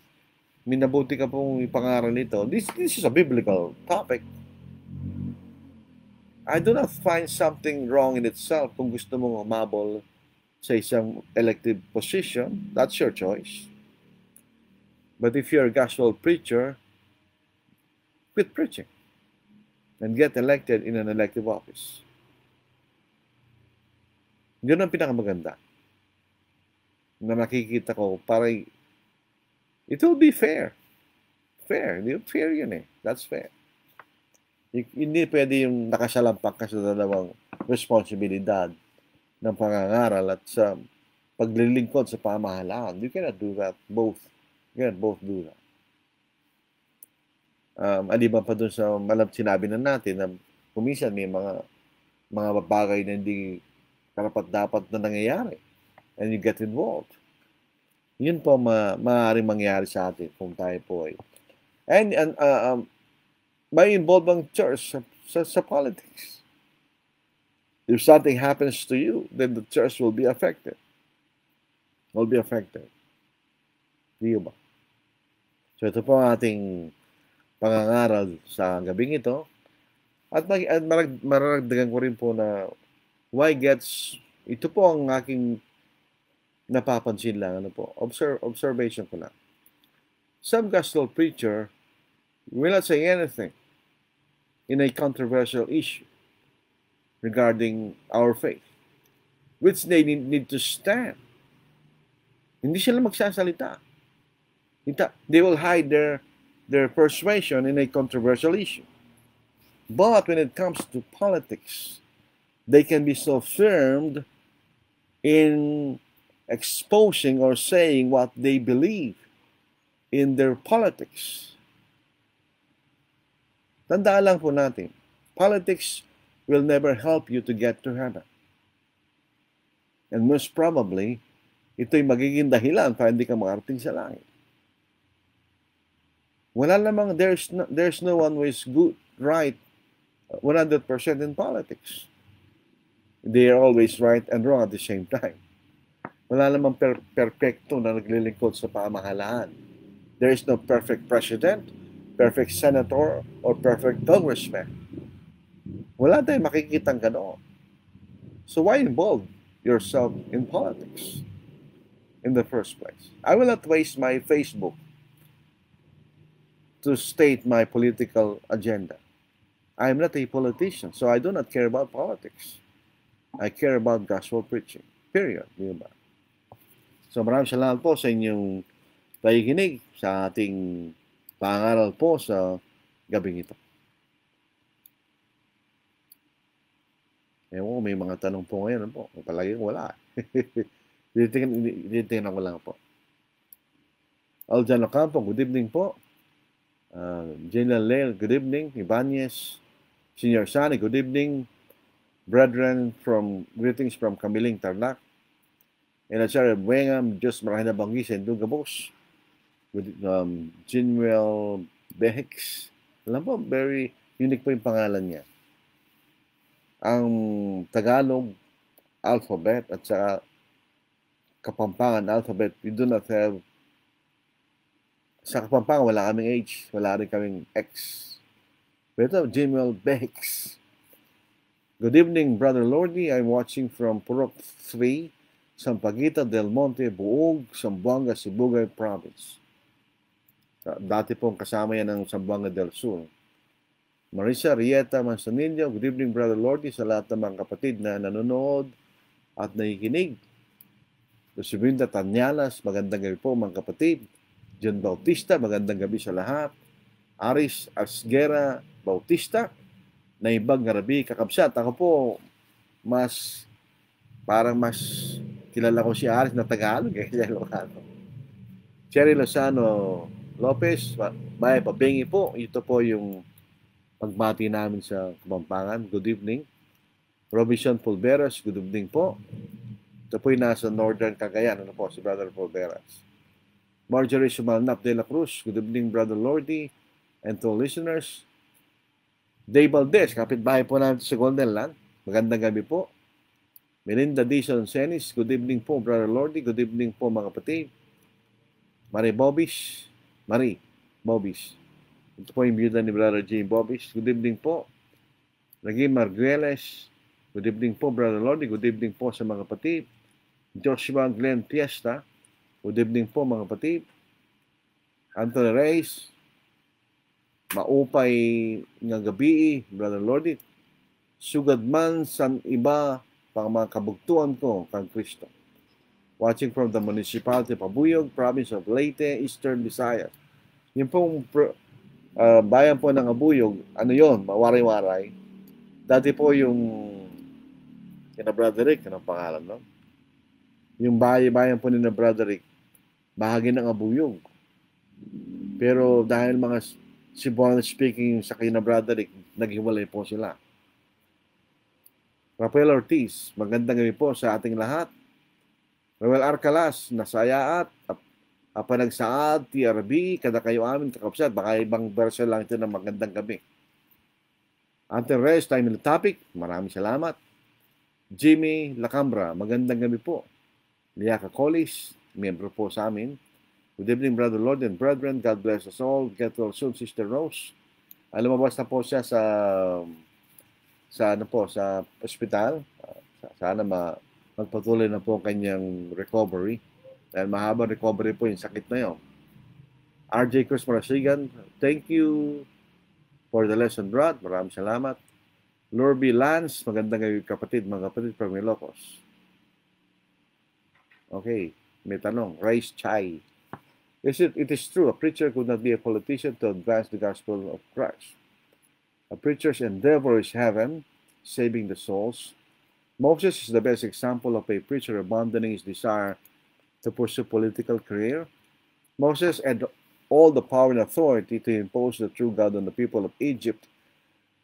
minabuti ka pong ipangaral nito. This is a biblical topic. I do not find something wrong in itself kung gusto mong humabol sa isang elective position. That's your choice. But if you're a gospel preacher, quit preaching and get elected in an elective office. Yun ang pinakamaganda na nakikita ko para it will be fair. Fair yun eh. That's fair. Hindi pwede yung nakasalampak ka sa dalawang responsibilidad ng pangangaral at sa paglilingkod sa pamahalaan. You cannot do that both. You cannot both do that. Aliban pa dun sa sinabi na natin na kuminsan may mga bagay na hindi karapat-dapat na nangyayari and you get involved. Yun po maaaring mangyari sa atin kung tayo po ay. And may involved ang church sa politics. If something happens to you, then the church will be affected. Di ba? So ito po ang ating pangangaral sa gabing ito. At maragdagan ko rin po na ito po ang aking napapansin lang. Observation ko lang. Some gospel preacher will not say anything in a controversial issue regarding our faith, which they need to stand. Hindi sila magsasalita. They will hide their persuasion in a controversial issue. But when it comes to politics, they can be so firm in exposing or saying what they believe in their politics. Tandaan lang po natin, politics will never help you to get to heaven. And most probably, ito'y magiging dahilan para hindi ka makarating sa langit. Wala namang, there's no one who is good, right, 100% in politics. They are always right and wrong at the same time. Wala namang perfecto na naglilingkod sa pamahalaan. There is no perfect president, perfect senator, or perfect congressman. Wala tayong makikitang ganoon. So why involve yourself in politics in the first place? I will not waste my Facebook to state my political agenda. I am not a politician, so I do not care about politics. I care about gospel preaching. Period. Di ba? So maraming salamat po sa inyong pakikinig sa ating pangaral po sa gabing ito. Ewan ko, may mga tanong po ngayon po. Palagi wala. Titingnan ko lang po. Aljan Ocampo, good evening po. General Leil, good evening. Ibanez, Senior Sani, good evening. Brethren, greetings from Kamiling, Tarlac. Elazar Buengam, Diyos marahil na banggi sa Indong Gabos. General Behex. Alam po, very unique po yung pangalan niya. Ang Tagalog alphabet at saka Kapampangan alphabet, we do not have, sa Kapampangan wala kaming H, wala rin kaming X. Pero General Bex. Good evening, Brother Lordy. I'm watching from Purok 3, Sampaguita del Monte, Buog, Zamboanga, Sibugay Province. Dati pong kasama yan ng Zamboanga del Sur. Marisa Rieta Manzanillo, good evening, Brother Lordy, sa lahat ng mga kapatid na nanonood at nakikinig. Lucivinda Tanyalas, magandang gabi po mga kapatid. John Bautista, magandang gabi sa lahat. Aris Asgera Bautista, Naibag Ngarabi, kakabsat. Ako po, parang mas kilala ko si Aris na Tagalog kaysa Ilocano. Cherry Lozano Lopez, Bay Pabengi po. Ito po yung pagbati namin sa Kapampangan. Good evening. Robinson Pulveras, good evening po. Ito po yung nasa Northern Cagayan. Ano po, si Brother Pulveras. Marjorie Sumalnap de la Cruz, good evening, Brother Lordy, and to listeners. Dave Valdez, kapitbahay po namin sa Golden Land. Magandang gabi po. Melinda Dizon Senis, good evening po, Brother Lordy. Good evening po, mga kapatid. Marie Bobis. Ito po yung byuda ni Brother J. Bobis. Good evening po. Naging Margueles. Good evening po, Brother Lordy. Good evening po sa mga kapatid. Joshua Glenn Fiesta. Good evening po, mga kapatid. Anthony Reyes. Maupay nga gabi, Brother Lordy. Sugad man sa iba pang mga kabugtuan ko kang Kristo. Watching from the municipality of Pabuyog, province of Leyte, Eastern Visayas. Yung pong bayan po ng Abuyog, ano yon, mawaray-waray. Dati po yung kina Brother Rick, anong pangalan, no? Yung bayan po ni na Brother Rick, bahagi ng Abuyog. Pero dahil mga Cebuano speaking sa kina Brother Rick, naghiwalay po sila. Rafael Ortiz, magandang gabi po sa ating lahat. Rafael Arcalas, nasayaat, apanagsaad, TRB, kada kayo amin kakapsat, baka ibang version lang ito ng magandang gabi. Ante Reyes, time in the topic, maraming salamat. Jimmy Lacambra, magandang gabi po. Liaka Collis, miyembro po sa amin. Good evening, Brother Lord and Brethren. God bless us all. Get well soon, Sister Rose. Lumabas na po siya sa ospital. Sana magpatuloy na po kanyang recovery. Dahil mahabang recovery po yung sakit na yun. RJ Cruz Marasigan, thank you for the lesson brought. Maraming salamat. Lorby Lance, magandang gabi mga kapatid from Ilocos. Okay, may tanong. Rice Chai. It is true, a preacher could not be a politician to advance the gospel of Christ. A preacher's endeavor is heaven, saving the souls. Moses is the best example of a preacher abandoning his desire to pursue political career. Moses had all the power and authority to impose the true God on the people of Egypt,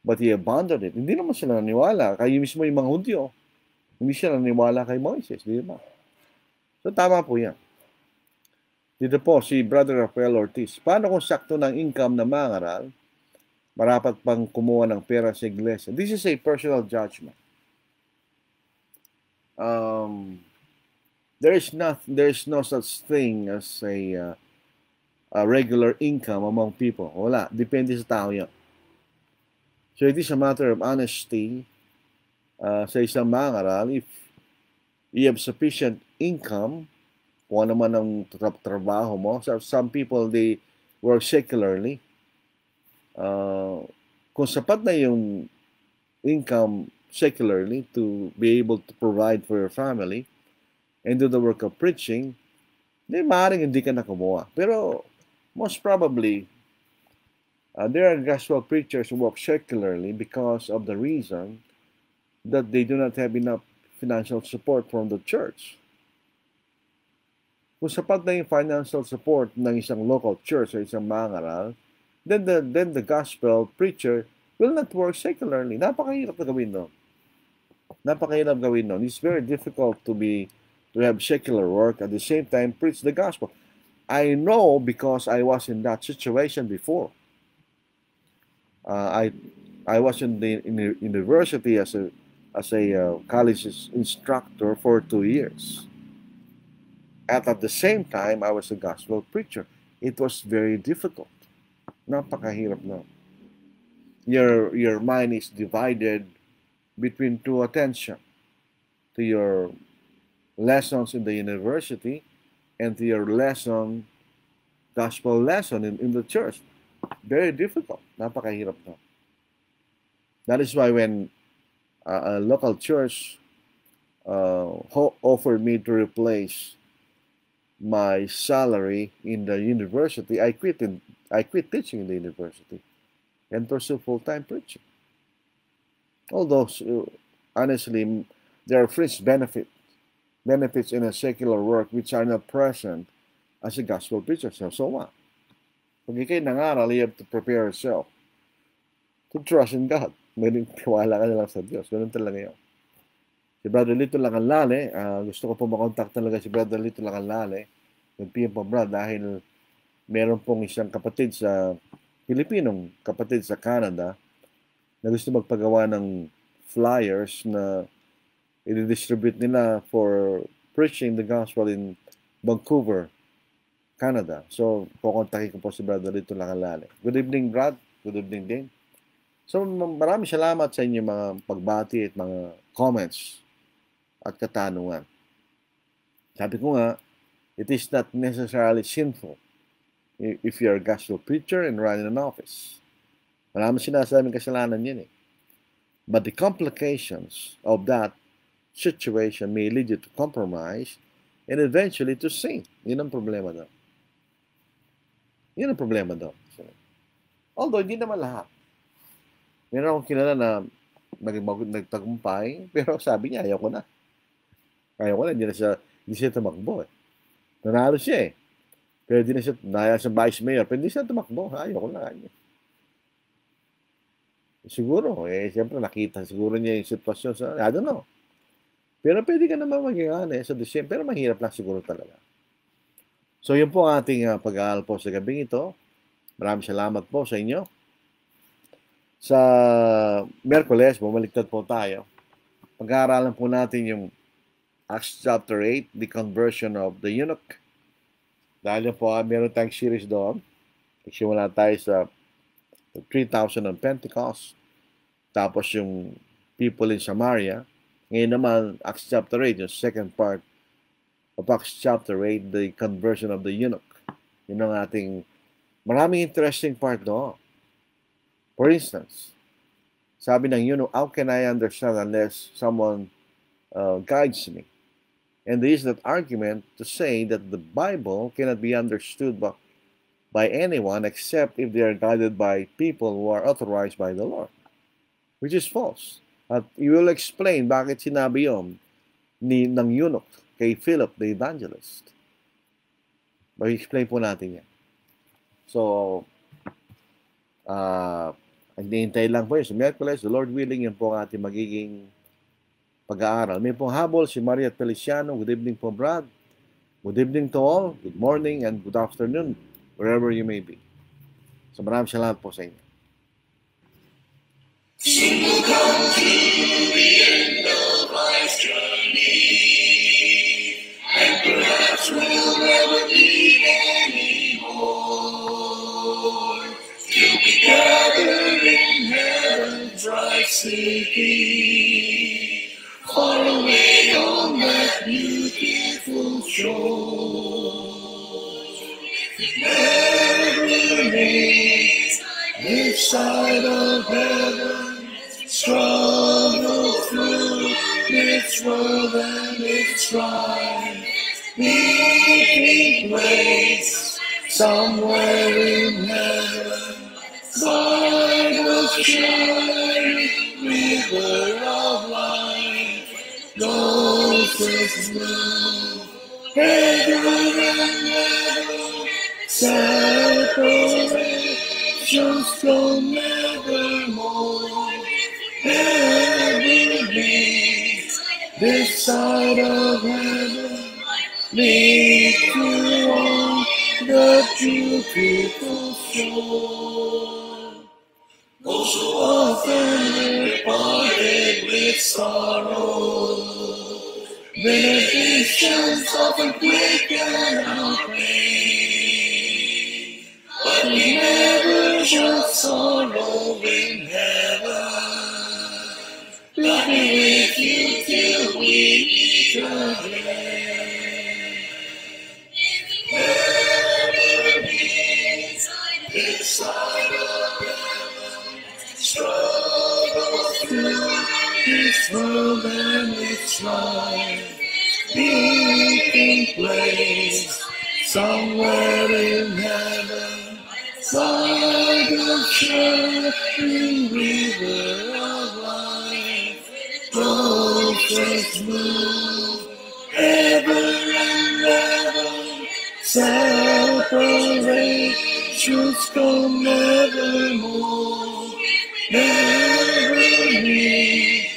but he abandoned it. Hindi naman sila naniwala. Kaya mismo yung mga Hudyo, hindi sila naniwala kay Moises. Di ba? So, tama po yan. Dito po, si Brother Rafael Ortiz. Paano kung sakto ng income na mangaral, marapat pang kumuha ng pera sa iglesia? This is a personal judgment. There is no such thing as a regular income among people. Wala. Depende sa tao yan. So it is a matter of honesty sa isang mangaral. If you have sufficient income, kung ano man ang trabaho mo. So some people, they work secularly. Kung sapat na yung income secularly to be able to provide for your family and do the work of preaching, di maaaring hindi ka na kumuha. Pero most probably, there are gospel preachers who work secularly because of the reason that they do not have enough financial support from the church. Kung sapat na yung financial support ng isang local church o isang mangaral, then the gospel preacher will not work secularly. Napakahirap na gawin nun. Napakahirap gawin nun. It's very difficult to have secular work at the same time preach the gospel. I know because I was in that situation before. I was in the university as a college instructor for 2 years. At the same time, I was a gospel preacher. It was very difficult. Napakahirap na. Your mind is divided between two attention, to your lessons in the university and to your gospel lesson in the church. Very difficult. Napakahirap na. That is why when a local church offered me to replace my salary in the university, I quit teaching in the university and pursue full-time preaching. Although, honestly, there are fringe benefits in a secular work which are not present as a gospel preacher. So what? Pag ikay nangaral, you have to prepare yourself to trust in God. May tiwala ka na lang sa Diyos. Ganun talaga yun. Si Brother Lito Langanlale, gusto ko po makontak talaga si Brother Lito Langanlale, nag-PM po Brad, dahil meron pong isang kapatid sa Pilipinong kapatid sa Canada na gusto magpagawa ng flyers na i-distribute nila for preaching the gospel in Vancouver, Canada. So, kukontakin ko po si Brother Lito Langanlale. Good evening, Brad. Good evening din. So, maraming salamat sa inyong mga pagbati at mga comments at katanungan. Sabi ko nga, it is not necessarily sinful if you're a gospel preacher and running an office. Maraming sinasabing kasalanan yun eh. But the complications of that situation may lead you to compromise and eventually to sin. Yun ang problema daw. Yun ang problema daw. So, although, hindi naman lahat. Meron akong kilala na nagtagumpay, pero sabi niya, ayaw ko na. Hindi siya tumakbo eh. Nanalo siya eh. Pero hindi na siya, naya sa vice mayor, pero hindi siya tumakbo. Ayaw ko na. Siguro, siyempre nakita siguro niya yung sitwasyon sa, I don't know. Pero pwede ka naman maging sa December, pero mahirap lang siguro talaga. So, yun po ang ating pag-aaral po sa gabing ito. Maraming salamat po sa inyo. Sa Miyerkules, bumaliktad po tayo. Pag-aaralan po natin yung Acts chapter 8, the conversion of the eunuch. Dahil po, meron tayong series doon. Nagsimula tayo sa 3,000 on Pentecost. Tapos yung people in Samaria. Ngayon naman, Acts chapter 8, yung second part of Acts chapter 8, the conversion of the eunuch. Yun ang ating maraming interesting part doon. For instance, sabi ng eunuch, how can I understand unless someone guides me? And there is that argument to say that the Bible cannot be understood by anyone except if they are guided by people who are authorized by the Lord, which is false. At you will explain bakit sinabi yun ng eunuch kay Philip the evangelist. I-explain po natin yan. So, hintay lang po yun. So, Miyerkules, the Lord willing, yun po ang ating magiging pag-aaral. May pong habol si Maria Feliciano. Good evening po, Brad. Good evening to all. Good morning and good afternoon, wherever you may be. So, maraming salamat po sa inyo. Soon we'll come to the end of life's journey, and perhaps we'll never meet anymore. Till we gather in heaven's bright city, far away on that beautiful shore. Never remains this side of heaven, struggle this world and its strife, meeting place somewhere in heaven, by the shining river of life, Moses moved heaven and heaven, separations from nevermore. Heavenly, this side of heaven, lead to on the beautiful shore. Oh, so often we're parted with sorrow, benedictions often quicken our pain, but we never shall sorrow in heaven, living with you till we meet again. This side of heaven, struggle through this world and its life, meeting place somewhere in heaven, by the shining river of life, Moses moved ever and ever, separations come nevermore. Never meet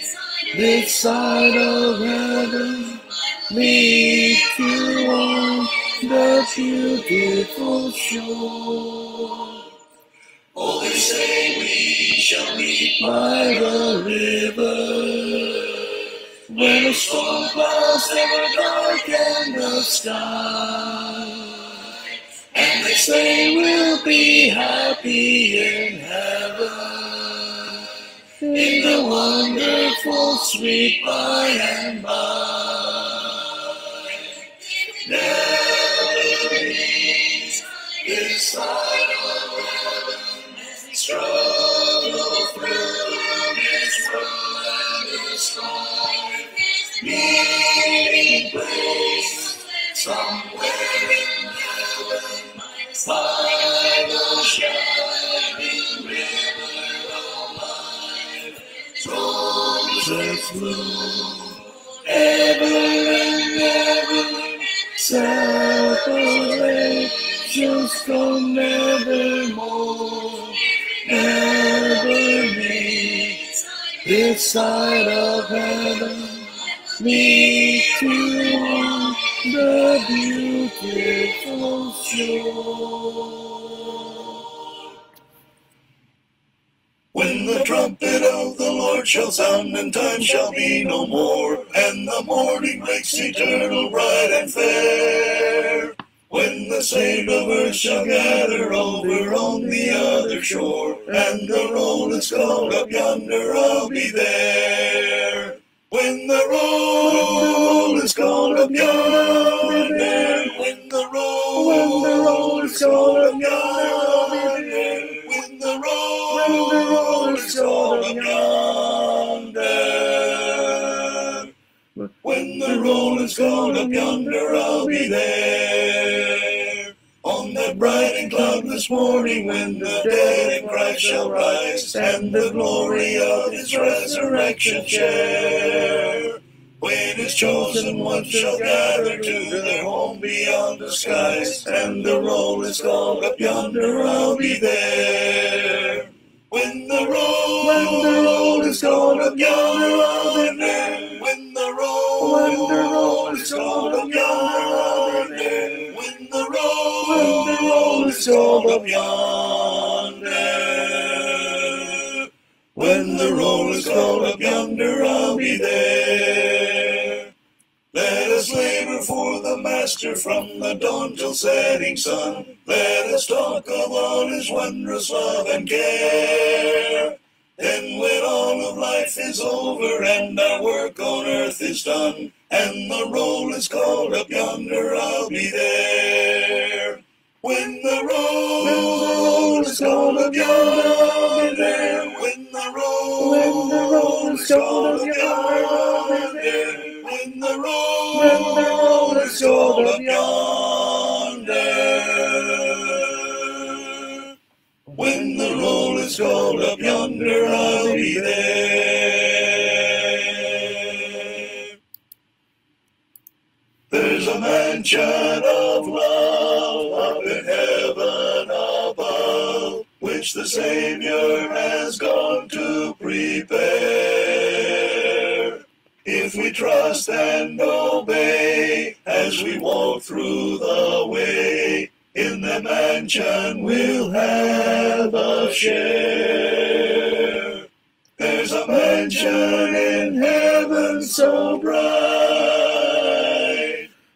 this side of heaven, meet you on the beautiful shore. Oh, they say we shall meet by the river, when the storm clouds never darken the sky. And they say we'll be happy in heaven, in the wonderful sweet by and by. Never leaves this side of heaven, struggle through this world and this life, meeting place somewhere in heaven, by the shining river of life, Moses moved ever and ever, separations come nevermore. Never meet this side of heaven, meet you on the beautiful shore. When the trumpet of the Lord shall sound, and time shall be no more, and the morning breaks eternal, bright and fair. When the saved of earth shall gather over on the other shore, and the roll is called up yonder, I'll be there. When the roll is called up yonder, when the roll is called up yonder, when the roll is called up yonder, when the roll is called up yonder, I'll be there. On that bright and cloudless morning, when the dead in Christ shall rise, and the glory of his resurrection share. When his chosen ones shall gather to their home beyond the skies, and the roll is called up yonder, I'll be there. When the roll is called up yonder, I'll be there. When the roll is called up yonder, I'll be there. When the roll is called up yonder, when the roll is called up yonder, I'll be there. Let us labor for the Master from the dawn till setting sun. Let us talk of all his wondrous love and care. Then when all of life is over and our work on earth is done, and the roll is called up yonder, I'll be there. When the roll is called up yonder, I'll be there. When the roll is cold up yonder, when the roll is cold up yonder, when the roll is cold up yonder, I'll be there. There's a mansion of love up in heaven above, which the Savior has gone to prepare. If we trust and obey as we walk through the way, in the mansion we'll have a share. There's a mansion in heaven so bright,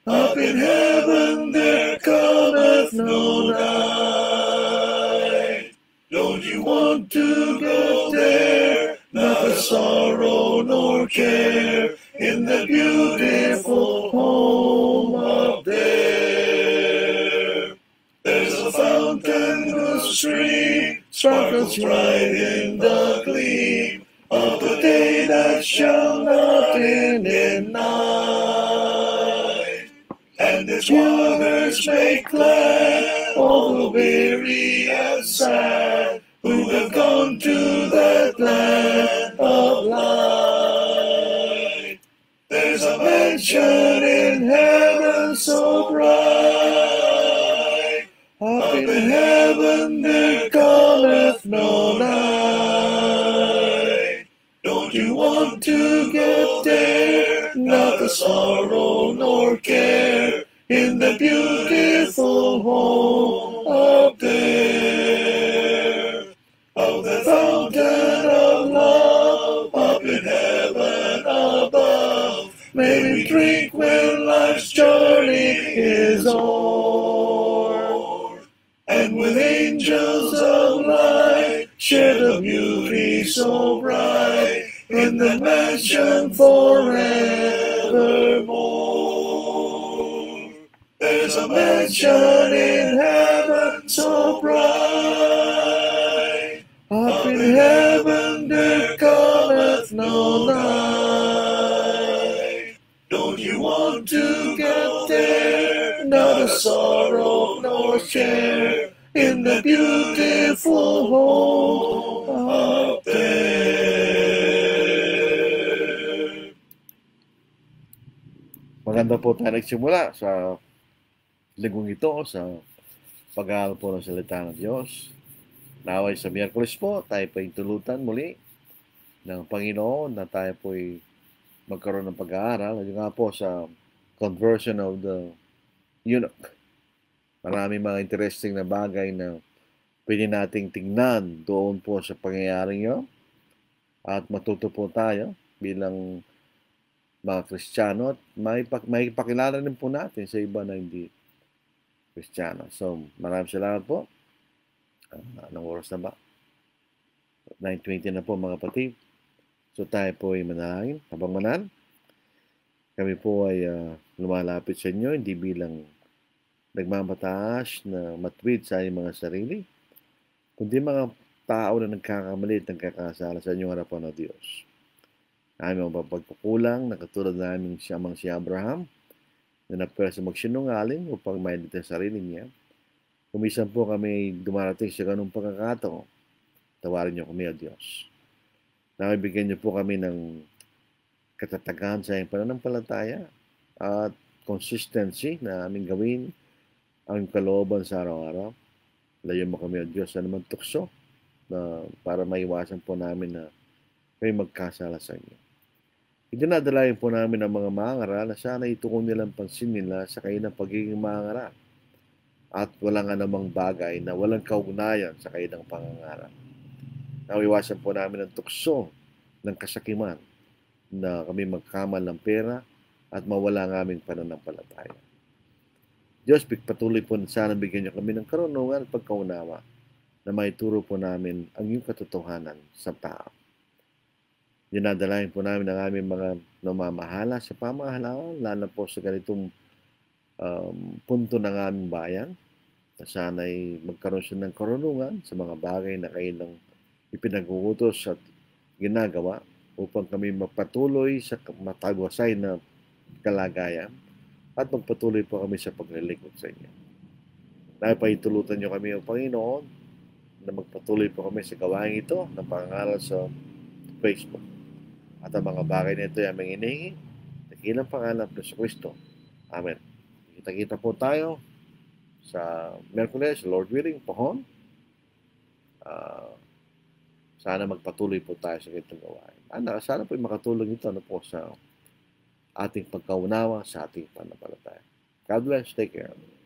up in heaven there cometh no night. Don't you want to go there? Not a sorrow nor care, in the beautiful home up there. There's a fountain whose stream sparkles bright in the gleam of the day that shall not end in night. And its waters make glad all the weary and sad who have gone to that land of light. There's a mansion in heaven so bright, up in heaven there cometh no night. Don't you want to get there? Not a sorrow nor care, in the beautiful home up there. Of the fountain of love up in heaven above, may we drink when life's journey is o'er, and with angels of light share the beauty so bright in the mansion forevermore. There's a mansion in heaven so bright, up in heaven there cometh no night. Don't you want to get there? Not a sorrow nor share, in the beautiful home up there. Maganda po tayo nagsimula sa linggong ito sa pag-aaral po ng salita ng Diyos. Naway sa Miyerkules po, tayo po tulutan muli ng Panginoon na tayo po magkaroon ng pag-aaral. Yung nga po sa conversion of the eunuch. Maraming mga interesting na bagay na pwede nating tingnan doon po sa pangyayaring yun. At matuto po tayo bilang mga Kristiyano at may pakilala din po natin sa iba na hindi Kristiyano. So, maraming salamat po. Anong oras na ba? 9:20 na po mga kapatid. So tayo po ay manalangin. Habang kami po ay lumalapit sa inyo, hindi bilang nagmamataas na matwid sa inyong mga sarili, kundi mga tao na nagkakamali at nagkakasala sa inyong harapan ng Diyos. Aming mga pagkukulang na katulad namin si Abraham na napwersa magsinungaling upang mailita sa sarili niya. Kumisan po kami dumarating sa ganung pagkakataon, tawarin niyo kami, O Diyos. Nabibigyan niyo po kami ng katatagan sa iyong pananampalataya at consistency na aming gawin ang kalooban sa araw-araw. Layo mo kami, O Diyos, sa naman tukso na para maiwasan po namin na may magkasala sa inyo. Idinadalayan po namin ang mga mangaral na sana itukong nilang pansin nila sa kayo ng pagiging mangaral at walang anumang bagay na walang kaugnayan sa kayo ng pangangaral. Nawiwasan po namin ang tukso ng kasakiman na kami magkamal ng pera at mawala ang aming pananampalataya. Diyos, patuloy po sana bigyan niyo kami ng karunungan at pagkaunawa na maituro po namin ang iyong katotohanan sa tao. Dinadalayan po namin ang aming mga namamahala sa pamahalaan, lalo po sa ganitong punto ng aming bayan, na sana'y magkaroon siya ng karunungan sa mga bagay na kailang ipinag-uutos at ginagawa upang kami magpatuloy sa matagwasay na kalagayan at magpatuloy po kami sa paglilingkod sa inyo. Napaitulutan niyo kami, O Panginoon, na magpatuloy po kami sa gawain ito na pangaral sa Facebook. At ang mga bagay na ito ay aming hinihingi, dakilang pangalan ng Kristo. Amen. Kita-kita po tayo sa Miyerkules, Lord willing, pohon. Sana magpatuloy po tayo sa ganitong gawain. Sana po makatulong ito po sa ating pagkaunawa sa ating pananampalataya. God bless. Take care.